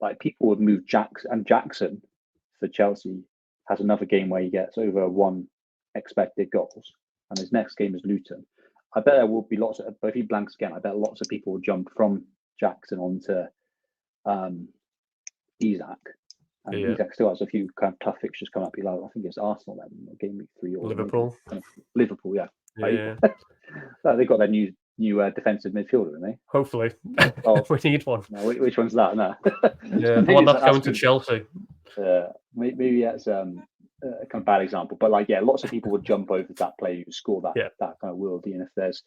Like people would move Jackson for Chelsea has another game where he gets over 1 expected goals, and his next game is Luton. I bet there will be lots of, but if he blanks again, I bet lots of people will jump from Jackson onto Isaac. And Isaac still has a few kind of tough fixtures coming up. I think it's Arsenal then, game week 3 or Liverpool. Liverpool, yeah. Yeah. They got their new defensive midfielder, didn't they? Hopefully. Oh, we need one. No, which one's that? No. Yeah, the one that's going to Chelsea. Maybe that's a kind of bad example, but like, yeah, lots of people would jump over that player who score that kind of worldie. And if there's,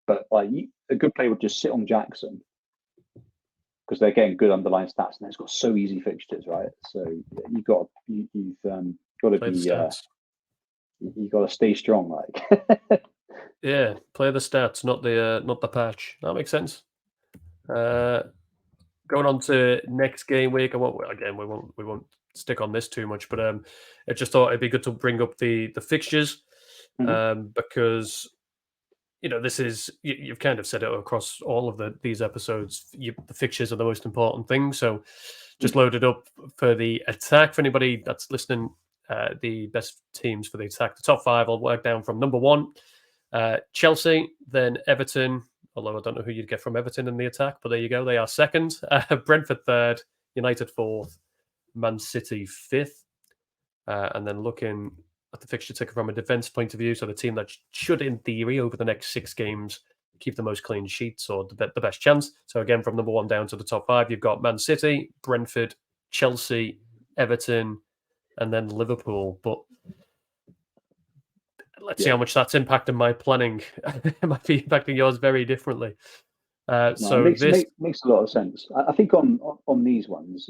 but like a good player would just sit on Jackson because they're getting good underlying stats, and it's got so easy fixtures, right? So you've got to be you got to stay strong, like. Yeah, play the stats, not the patch. That makes sense. Going on to next game week, we won't stick on this too much, but I just thought it'd be good to bring up the fixtures, because this is you've kind of said it across all of these episodes. The fixtures are the most important thing, so just loaded up for the attack for anybody that's listening. The best teams for the attack, the top 5. I'll work down from number 1, Chelsea, then Everton. Although I don't know who you'd get from Everton in the attack, but there you go. They are second. Brentford 3rd, United 4th, Man City 5th. And then looking at the fixture ticker from a defence point of view, so the team that should, in theory, over the next 6 games, keep the most clean sheets or the best chance. So again, from number 1 down to the top 5, you've got Man City, Brentford, Chelsea, Everton, and then Liverpool. But let's see how much that's impacting my planning. It might be impacting yours very differently. It makes a lot of sense. I think on these ones,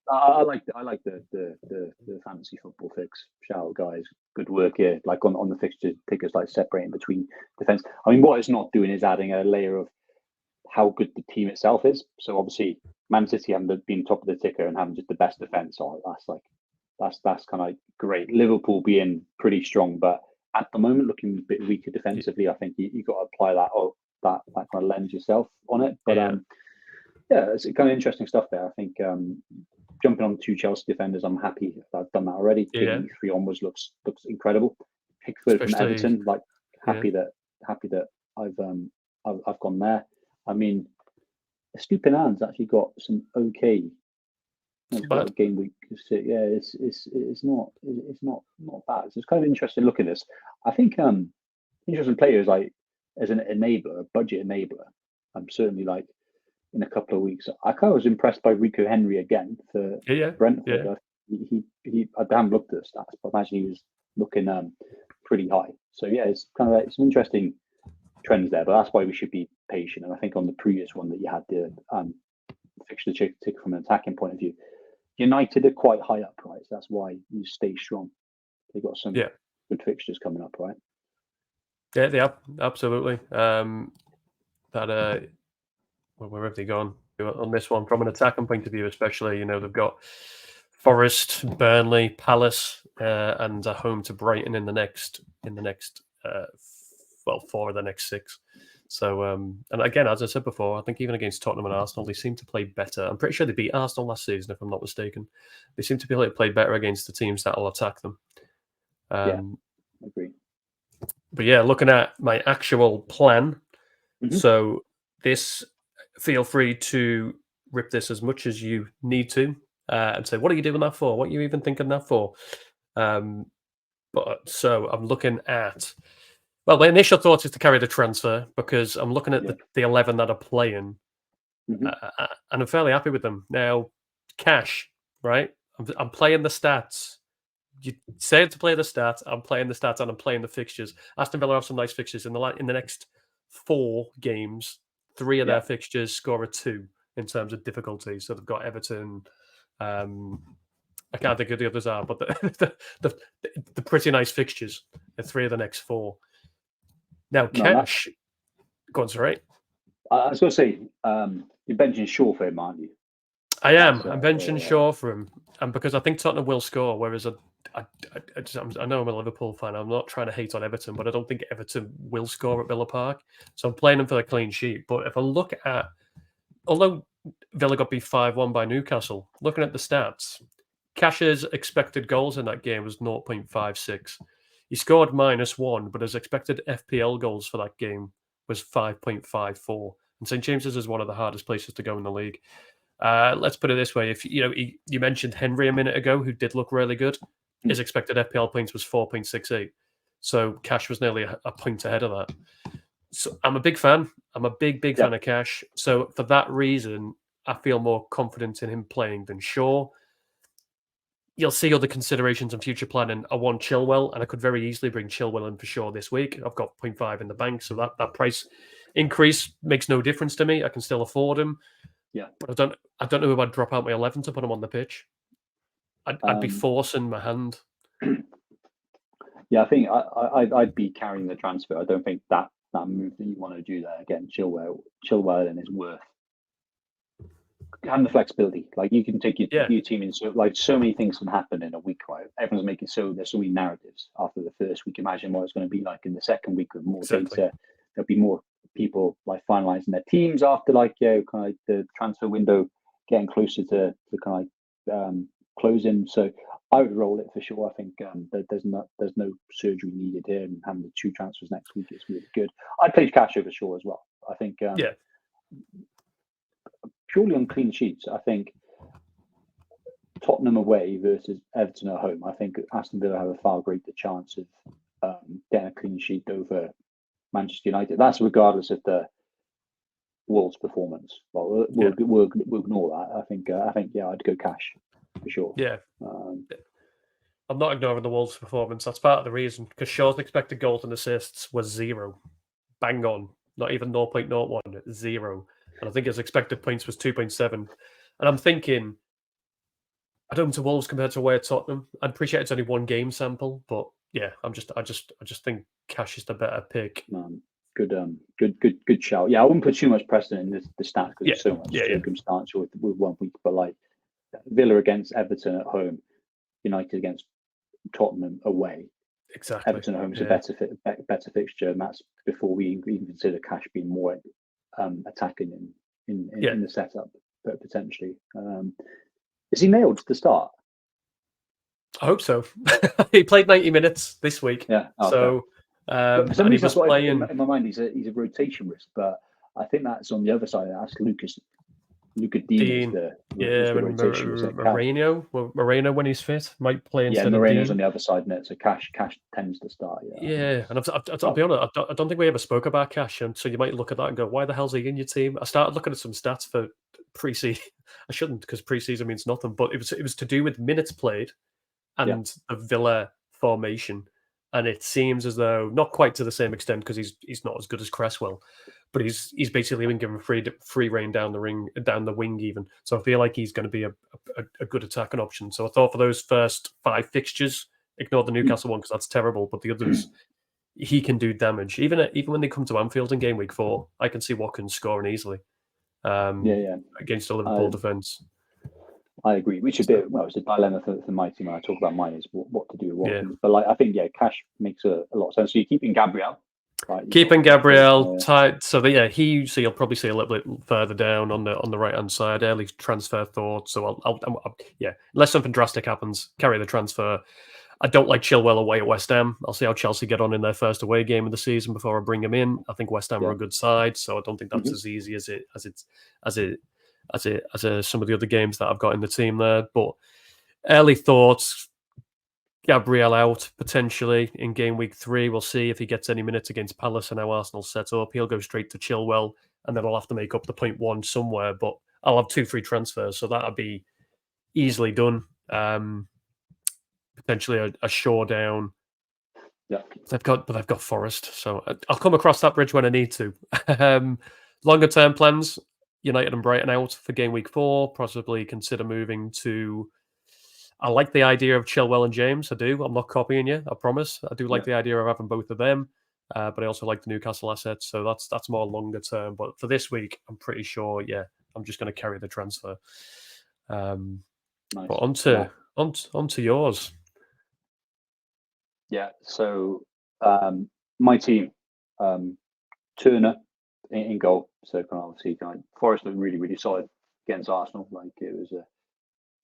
I like the fantasy football fix. Shout out, guys, good work here. Like on the fixture tickers, like separating between defense. I mean, what it's not doing is adding a layer of how good the team itself is. So obviously, Man City haven't been top of the ticker and having just the best defense. So that's kind of great. Liverpool being pretty strong, but at the moment looking a bit weaker defensively. I think you got to apply that kind of lens yourself on it. But it's kind of interesting stuff there. I think jumping on 2 Chelsea defenders, I'm happy I've done that already. Game 3 onwards looks incredible. Pickford from Everton, like happy that I've gone there. I mean, Stupinan's actually got some okay game week. Yeah, it's not bad. So it's kind of interesting to look at this. I think interesting players like as an enabler, a budget enabler. I'm certainly like in a couple of weeks. I kind of was impressed by Rico Henry again for Brentford. He I haven't looked at the stats, but I imagine he was looking pretty high. So yeah, it's kind of some interesting trends there, but that's why we should be patient. And I think on the previous one that you had the fixture tick from an attacking point of view, United are quite high up, right? So that's why you stay strong. They've got some good fixtures coming up, right? Yeah, they are absolutely. Where have they gone on this one from an attacking point of view? Especially, they've got Forest, Burnley, Palace, and a home to Brighton in the next 4 of the next 6. So, and again, as I said before, I think even against Tottenham and Arsenal, they seem to play better. I'm pretty sure they beat Arsenal last season, if I'm not mistaken. They seem to be able to play better against the teams that will attack them. Yeah, agree. But yeah, looking at my actual plan, so this, feel free to rip this as much as you need to and say, what are you doing that for? What are you even thinking that for? But so I'm looking at, well, my initial thought is to carry the transfer because I'm looking at the 11 that are playing and I'm fairly happy with them. Now, cash, right? I'm playing the stats. You say to play the stats, I'm playing the stats and I'm playing the fixtures. Aston Villa have some nice fixtures in the next 4 games. 3 of their fixtures score a 2 in terms of difficulty. So they've got Everton. I can't think of the others are, but the pretty nice fixtures. The 3 of the next 4. Now, cash. Go on, sorry. I was going to say, you're benching Shaw for him, aren't you? I am. I'm benching Shaw for him, and because I think Tottenham will score. Whereas I know I'm a Liverpool fan. I'm not trying to hate on Everton, but I don't think Everton will score at Villa Park. So I'm playing them for the clean sheet. But if I look at, although Villa got beat 5-1 by Newcastle, looking at the stats, Cash's expected goals in that game was 0.56. He scored -1, but his expected FPL goals for that game was 5.54. And St James's is one of the hardest places to go in the league. Let's put it this way: if you mentioned Henry a minute ago, who did look really good, his expected FPL points was 4.68. So Cash was nearly a point ahead of that. So I'm a big fan. I'm a big fan of Cash. So for that reason, I feel more confident in him playing than Shaw. You'll see other considerations and future planning. I want Chilwell, and I could very easily bring Chilwell in for Shaw this week. I've got 0.5 in the bank, so that price increase makes no difference to me. I can still afford him. Yeah, but I don't know if I'd drop out my 11 to put him on the pitch. I'd be forcing my hand. Yeah, I think I'd be carrying the transfer. I don't think that move that you want to do there again. Chilwell then is worth having the flexibility. Like you can take your team in. So many things can happen in a week, right? Everyone's making there's so many narratives after the first week. Imagine what it's going to be like in the second week with more data. There'll be more people like finalizing their teams after kind of the transfer window getting closer to kind of closing. So I would roll it for sure. I think there's no surgery needed here, and having the 2 transfers next week is really good. I'd play Cash over Shaw as well. I think purely on clean sheets, I think Tottenham away versus Everton at home, I think Aston Villa have a far greater chance of getting a clean sheet over Manchester United. That's regardless of the Wolves' performance. Well, we'll ignore that. I think I'd go Cash for sure. Yeah. I'm not ignoring the Wolves' performance. That's part of the reason, because Shaw's expected goals and assists was 0. Bang on. Not even 0.01, 0. And I think his expected points was 2.7. And I'm thinking, at home to Wolves compared to away at Tottenham, I'd appreciate it's only 1 game sample, but yeah, I just think Cash is the better pick. Good shout. Yeah, I wouldn't put too much precedent in the stats because there's so much circumstance with 1 week. But like Villa against Everton at home, United against Tottenham away. Exactly. Everton at home is a better fixture, and that's before we even consider Cash being more attacking in the setup, but potentially. Is he nailed to start? I hope so. He played 90 minutes this week. Yeah. Okay. So for some reason, that's what in my mind he's a rotation risk, but I think that's on the other side. That's Lucas Luca Dean is Dean, the yeah, and rotation, was it? Moreno when he's fit might play Yeah, instead of Moreno's Dean. on the other side net, so Cash tends to start. Yeah, and I'll be honest, I don't think we ever spoke about Cash, and so you might look at that and go, "Why the hell's he in your team?" I started looking at some stats for pre-season. I shouldn't, because pre-season means nothing, but it was to do with minutes played and the Villa formation, and it seems as though not quite to the same extent because he's not as good as Cresswell, but he's basically been given free reign down the wing even. So I feel like he's going to be a good attacking option. So I thought for those first 5 fixtures, ignore the Newcastle one because that's terrible, but the others he can do damage. Even when they come to Anfield in game week 4, I can see Watkins scoring easily against a Liverpool defence. I agree. Which is it's a dilemma for my team. When I talk about mine is what to do with Watkins. But I think Cash makes a lot of sense. So you're keeping Gabriel. Right, keeping Gabriel tight, so you'll probably see a little bit further down on the right hand side. Early transfer thoughts. So I'll unless something drastic happens, carry the transfer. I don't like Chilwell away at West Ham. I'll see how Chelsea get on in their first away game of the season before I bring him in. I think West Ham are a good side, so I don't think that's as easy as some of the other games that I've got in the team there. But early thoughts. Gabriel out potentially in game week 3. We'll see if he gets any minutes against Palace and how Arsenal's set up. He'll go straight to Chilwell, and then I'll have to make up the 0.1 somewhere. But I'll have 2 free transfers, so that'll be easily done. Potentially a showdown. Yeah, they've got Forest, so I'll come across that bridge when I need to. Longer term plans: United and Brighton out for game week 4. Possibly consider moving to. I like the idea of Chilwell and James. I do. I'm not copying you. I promise. I do like the idea of having both of them, but I also like the Newcastle assets. So that's more longer term. But for this week, I'm pretty sure. Yeah, I'm just going to carry the transfer. Nice. But onto yours. Yeah. So my team, Turner in goal. So obviously, Forest looked really, really solid against Arsenal. Like it was a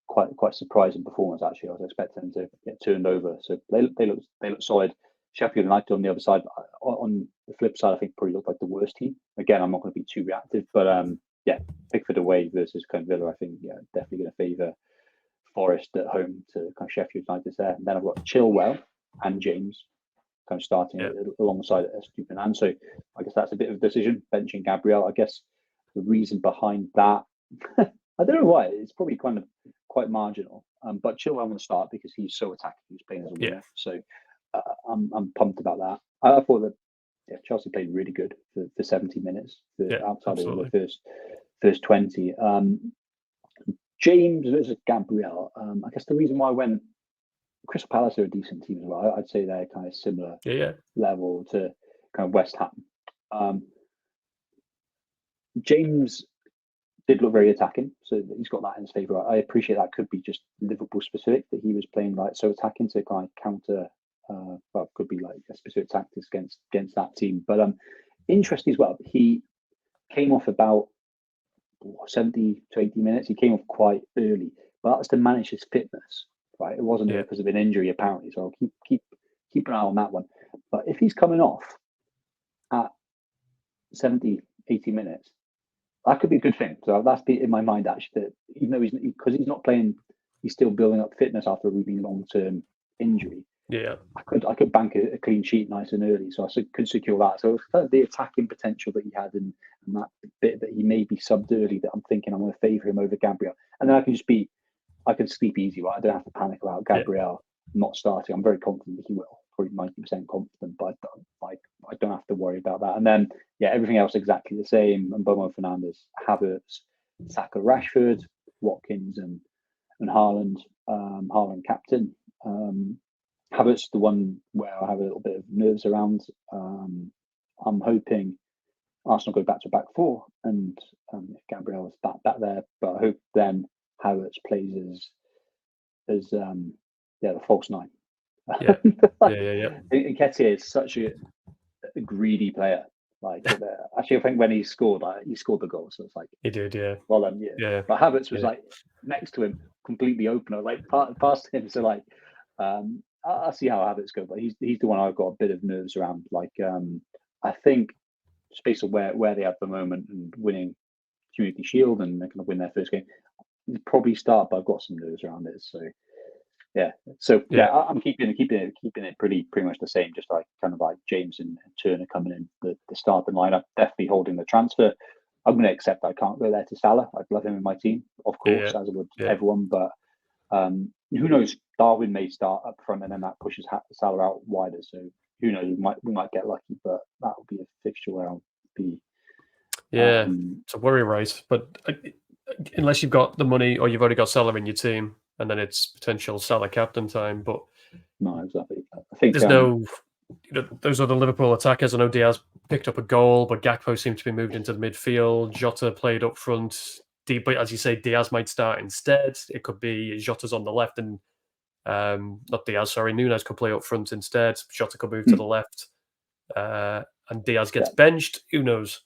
quite surprising performance. Actually, I was expecting them to get turned over. So they look solid. Sheffield United on the other side. On the flip side, I think probably looked like the worst team. Again, I'm not going to be too reactive, but Pickford away versus Villa. I think definitely going to favour Forest at home to kind of Sheffield United there. And then I've got Chilwell and James kind of starting alongside Stupinan. So I guess that's a bit of a decision, benching Gabriel. I guess the reason behind that, I don't know why. It's probably kind of quite marginal. But Chilwell will start because he's so attacking. He's playing as a winger. So I'm pumped about that. I thought that Chelsea played really good for 70 minutes outside of the first 20. James versus Gabriel. I guess the reason why I went Crystal Palace are a decent team as well. I'd say they're kind of similar level to kind of West Ham. James did look very attacking, so he's got that in his favour. I appreciate that could be just Liverpool specific, that he was playing like so attacking to kind of counter. Could be like a specific tactics against that team. But interesting as well. He came off about 70 to 80 minutes. He came off quite early, but that's to manage his fitness. Right, it wasn't because of an injury apparently. So I'll keep an eye on that one. But if he's coming off at 70, 80 minutes, that could be a good thing. So that's in my mind actually. That even though he's not playing, he's still building up fitness after a really long-term injury. Yeah, I could bank a clean sheet nice and early, so I could secure that. So the attacking potential that he had and that bit that he may be subbed early, that I'm thinking I'm going to favour him over Gabriel, and then I can sleep easy. Right, I don't have to panic about Gabriel not starting. I'm very confident that he will, probably 90% confident, but I don't have to worry about that. And then everything else exactly the same. And Bomo Fernandes, Havertz, Saka, Rashford, Watkins, and Haaland. Haaland captain. Havertz, the one where I have a little bit of nerves around. I'm hoping Arsenal go back to back 4, and Gabriel is back there. But I hope then Havertz plays as the false 9. Yeah. Nketiah is such a greedy player. Like actually, I think when he scored the goal, so it's like he did, well done, But Havertz was like next to him, completely open, like past him. So like, I'll see how Havertz goes, but he's the one I've got a bit of nerves around. Like, I think just based on where they are at the moment and winning Community Shield and they're going to win their first game. You'd probably start, but I've got some nerves around it. So I'm keeping it pretty much the same. Just like kind of like James and Turner coming in the starting lineup, definitely holding the transfer. I'm going to accept I can't go there to Salah. I'd love him in my team, of course, as would everyone. But who knows? Darwin may start up front, and then that pushes Salah out wider. So who knows? We might get lucky, but that will be a fixture where I'll be. Yeah, it's a worry, right? But unless you've got the money or you've already got Salah in your team, and then it's potential Salah captain time. But no, exactly. I think there's no. Those are the Liverpool attackers. I know Diaz picked up a goal, but Gakpo seemed to be moved into the midfield. Jota played up front. But as you say, Diaz might start instead. It could be Jota's on the left and not Diaz, sorry, Nunes could play up front instead. Jota could move to the left, and Diaz gets benched. Who knows?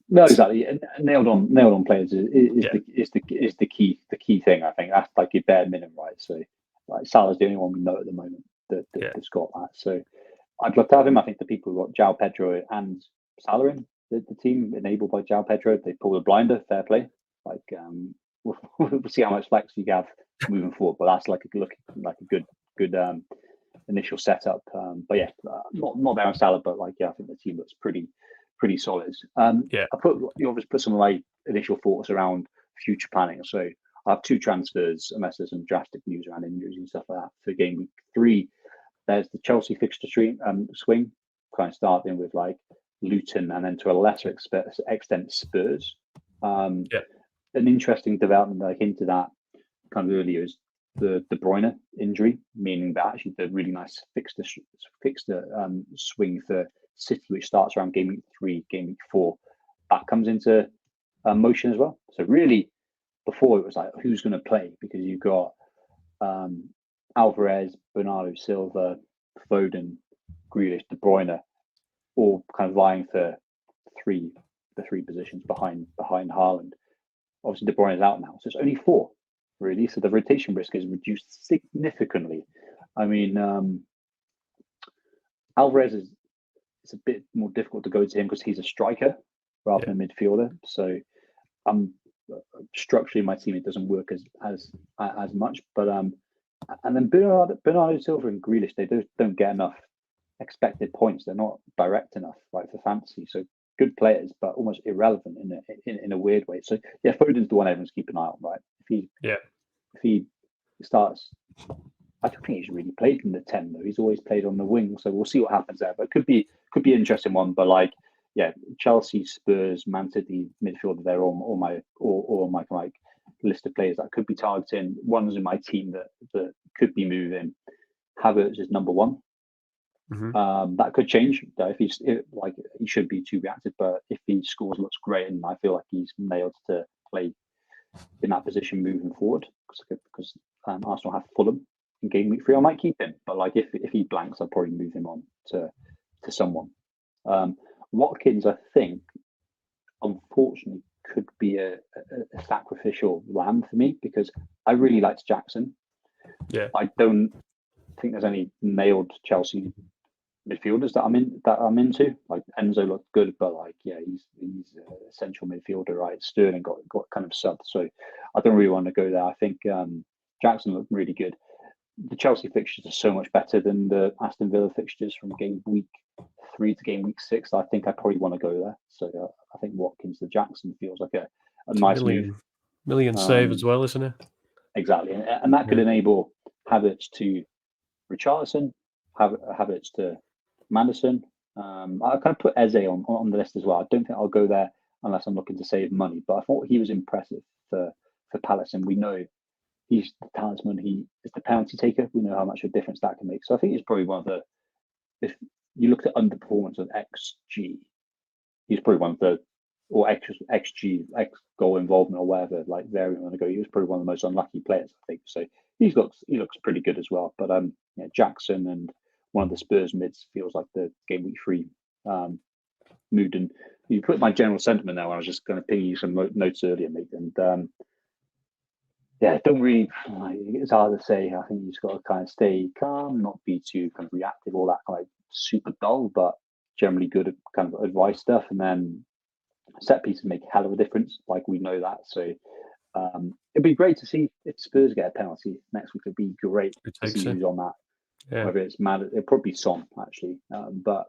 No, exactly. Nailed on players is the key thing. I think that's like your bare minimum, right? So, like Salah's the only one we know at the moment that's got that. So, I'd love to have him. I think the people who got João Pedro and Salah in the team, enabled by João Pedro, they pulled a blinder. Fair play. Like, we'll see how much flex you have moving forward. But that's like a good initial setup. But yeah, not there on Salah, but like I think the team looks pretty solid. I obviously put some of my initial thoughts around future planning. So I have 2 transfers, unless there's some drastic news around injuries and stuff like that for game week 3. There's the Chelsea fixture swing, kind of starting with like Luton and then to a lesser extent Spurs. An interesting development that I hinted at kind of earlier is the De Bruyne injury, meaning that actually the really nice fixture swing for City, which starts around game week 3, game week 4, that comes into motion as well. So really, before it was like who's going to play, because you've got Alvarez, Bernardo Silva, Foden, Grealish, De Bruyne, all kind of vying for the three positions behind Haaland. Obviously, De Bruyne is out now, so it's only 4 really. So the rotation risk is reduced significantly. I mean, Alvarez it's a bit more difficult to go to him because he's a striker rather than a midfielder. So structurally, my team, it doesn't work as much. But and then Bernardo Silva and Grealish, they don't get enough expected points. They're not direct enough, like for fantasy. So good players, but almost irrelevant in a weird way. So yeah, Foden's the one everyone's keeping an eye on, right? If he starts, I don't think he's really played in the 10 though. He's always played on the wing, so we'll see what happens there. But it could be an interesting one. But like, yeah, Chelsea, Spurs, Man City midfielder there, or my like list of players that could be targeting. Ones in my team that could be moving. Havertz is number 1. That could change if he should be too reactive, but if he scores looks great, and I feel like he's nailed to play in that position moving forward because Arsenal have Fulham in game week 3. I might keep him, but like if he blanks, I'll probably move him on to someone. Watkins, I think, unfortunately, could be a sacrificial lamb for me because I really liked Jackson. Yeah, I don't think there's any nailed Chelsea midfielders that I'm into. Like Enzo looked good, but like he's a central midfielder, right? Sterling got kind of subbed, so I don't really want to go there. I think Jackson looked really good. The Chelsea fixtures are so much better than the Aston Villa fixtures from game week 3 to game week 6. I think I probably want to go there. So I think Watkins to Jackson feels like a nice million save as well, isn't it? Exactly, and that could enable Havertz to Richarlison, Havertz to Maddison. I kind of put Eze on the list as well. I don't think I'll go there unless I'm looking to save money. But I thought he was impressive for Palace, and we know he's the talisman. He is the penalty taker. We know how much of a difference that can make. So I think he's probably one of the. If you looked at underperformance of XG, he's probably one of the, or XG, X goal involvement or whatever, like variant on the go. He was probably one of the most unlucky players, I think. So he looks pretty good as well. But Jackson and one of the Spurs mids feels like the game week 3 mood. And you put my general sentiment now. I was just going to ping you some notes earlier, mate. And don't really. It's hard to say. I think you just got to kind of stay calm, not be too kind of reactive, all that kind of super dull, but generally good at kind of advice stuff. And then set pieces make a hell of a difference. Like, we know that. So it'd be great to see if Spurs get a penalty next week. It'd be great to see who's on that. Yeah. Whether it's it'd probably be Son actually, but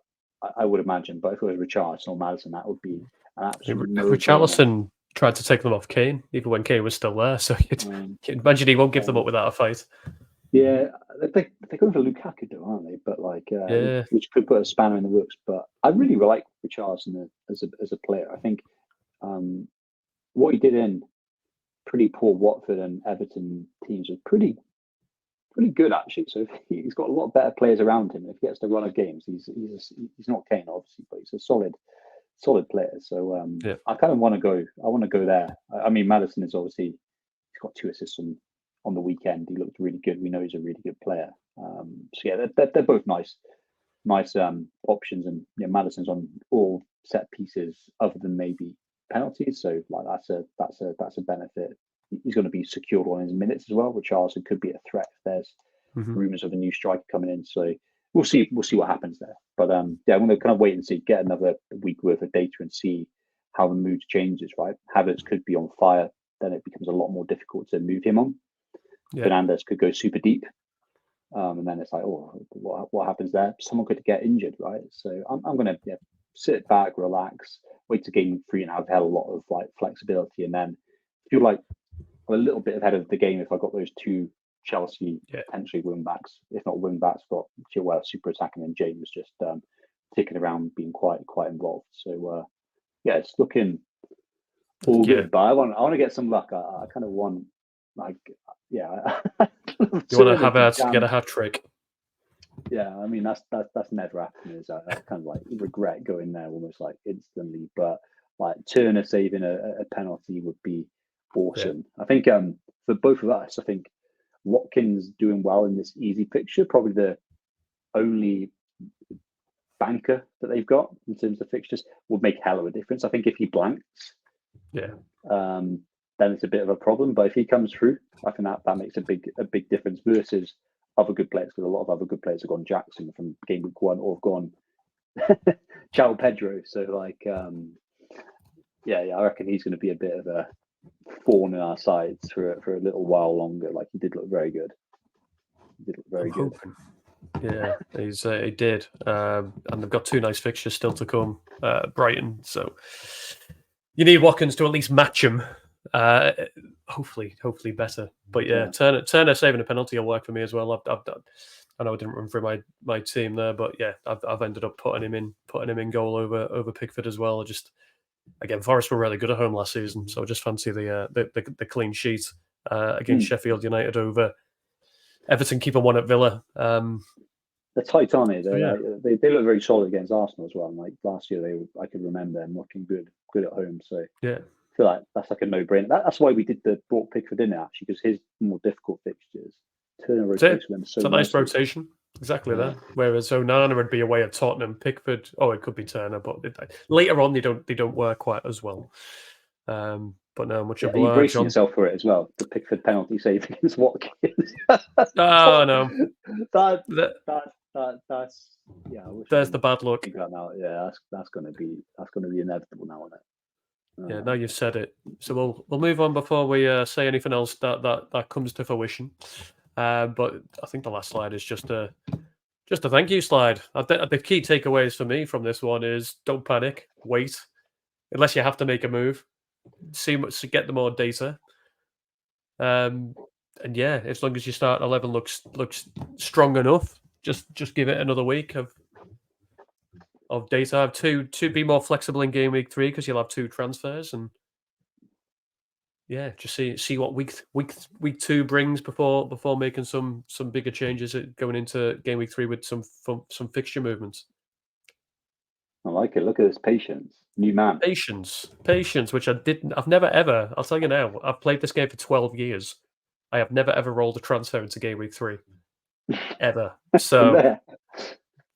I would imagine. But if it was Richarlison or Maddison, that would be an absolute no-brainer. Richarlison tried to take them off Kane, even when Kane was still there. So you'd imagine he won't give them up without a fight. Yeah, they're going for Lukaku, though, aren't they? But which could put a spanner in the works. But I really like Richarlison as a player. I think what he did in pretty poor Watford and Everton teams was pretty good, actually. So he's got a lot better players around him. If he gets to run of games, he's not Kane, obviously, but he's a solid player. So I kind of want to go. I want to go there. I mean, Maddison is obviously, he's got 2 assists on the weekend. He looked really good. We know he's a really good player. So yeah, they're both nice options. And Maddison's on all set pieces other than maybe penalties. So like that's a benefit. He's going to be secured on his minutes as well, which also could be a threat if there's rumours of a new striker coming in. So we'll see what happens there. But I'm going to kind of wait and see, get another week worth of data and see how the mood changes. Right, Havertz could be on fire, then it becomes a lot more difficult to move him on. Yeah. Fernandes could go super deep, and then it's like, oh, what happens there? Someone could get injured, right? So I'm going to sit back, relax, wait to game 3 and have had a lot of like flexibility, and then feel like I'm a little bit ahead of the game if I got those 2 Chelsea potentially wing backs, if not wing backs, got Chilwell super attacking and James just ticking around, being quite involved. So it's looking all good. But I want to get some luck. I kind of want you want to have get a hat trick. Yeah, I mean that's never happened. I kind of like regret going there almost like instantly. But like Turner saving a penalty would be awesome. I think for both of us, I think Watkins doing well in this easy fixture, probably the only banker that they've got in terms of fixtures, would make hell of a difference. I think if he blanks, then it's a bit of a problem. But if he comes through, I think that makes a big difference versus other good players, because a lot of other good players have gone Jackson from game week 1 or have gone João Pedro. So like, I reckon he's going to be a bit of a thorn in our sides for a little while longer. Like, he did look very good. Good. Yeah, he did. And they've got 2 nice fixtures still to come. Brighton. So you need Watkins to at least match him. Hopefully better. But Turner saving a penalty will work for me as well. I know I didn't run through my team there, but I've ended up putting him in goal over Pickford as well. Again, Forest were really good at home last season, so I just fancy the clean sheet against Sheffield United over Everton. Keeping 1 at Villa. They're tight, aren't they? They look very solid against Arsenal as well. And like last year, I could remember them looking good at home. So yeah, I feel like that's like a no-brainer. That's why we brought Pickford in there, actually, because his more difficult fixtures. Turner rotates them so it's a nice rotation. Exactly that. Whereas Onana would be away at Tottenham, Pickford. Oh, it could be Turner, but later on they don't work quite as well. But no, much obliged. You're bracing yourself for it as well. The Pickford penalty save against Watkins. Oh no, that's there's the bad luck. Yeah, that's going to be inevitable now, isn't it? Yeah, now you've said it. So we'll move on before we say anything else that comes to fruition. But I think the last slide is just a thank you slide. The key takeaways for me from this one is don't panic, wait, unless you have to make a move, get the more data. And as long as your start 11 looks strong enough, just give it another week of data. Have to be more flexible in game week 3 because you'll have 2 transfers, and just see what week 2 brings before making some bigger changes going into game week 3 with some fixture movements. I like it. Look at this patience, new man. Patience, which I've never ever. I'll tell you now. I've played this game for 12 years. I have never ever rolled a transfer into game week 3, ever. So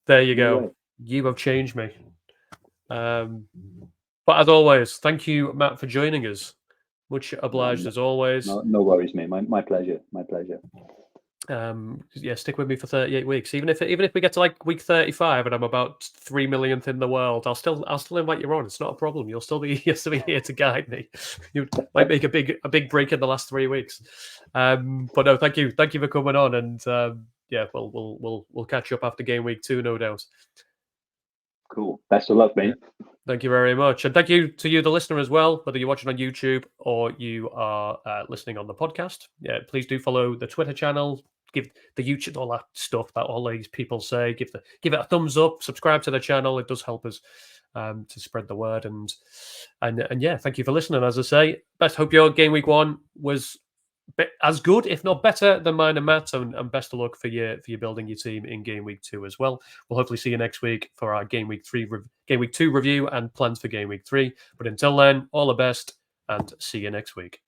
there you go. Right. You have changed me. But as always, thank you, Matt, for joining us. Much obliged as always. No worries, mate. My pleasure. My pleasure. Yeah, stick with me for 38 weeks. Even if we get to like week 35 and I'm about 3 millionth in the world, I'll still invite you on. It's not a problem. You'll still be here to guide me. You might make a big break in the last 3 weeks. But no, thank you for coming on, and yeah, we'll catch up after game week 2, no doubt. Cool. Best of luck, mate. Thank you very much. And thank you to you, the listener, as well, whether you're watching on YouTube or you are listening on the podcast. Yeah, please do follow the Twitter channel, give the YouTube, all that stuff that all these people say. Give it a thumbs up, subscribe to the channel. It does help us to spread the word. And yeah, thank you for listening. As I say, hope your game week 1 was as good, if not better, than mine and Matt's, and best of luck for you building your team in game week 2 as well. We'll hopefully see you next week for our game week 2 review and plans for game week 3. But until then, all the best and see you next week.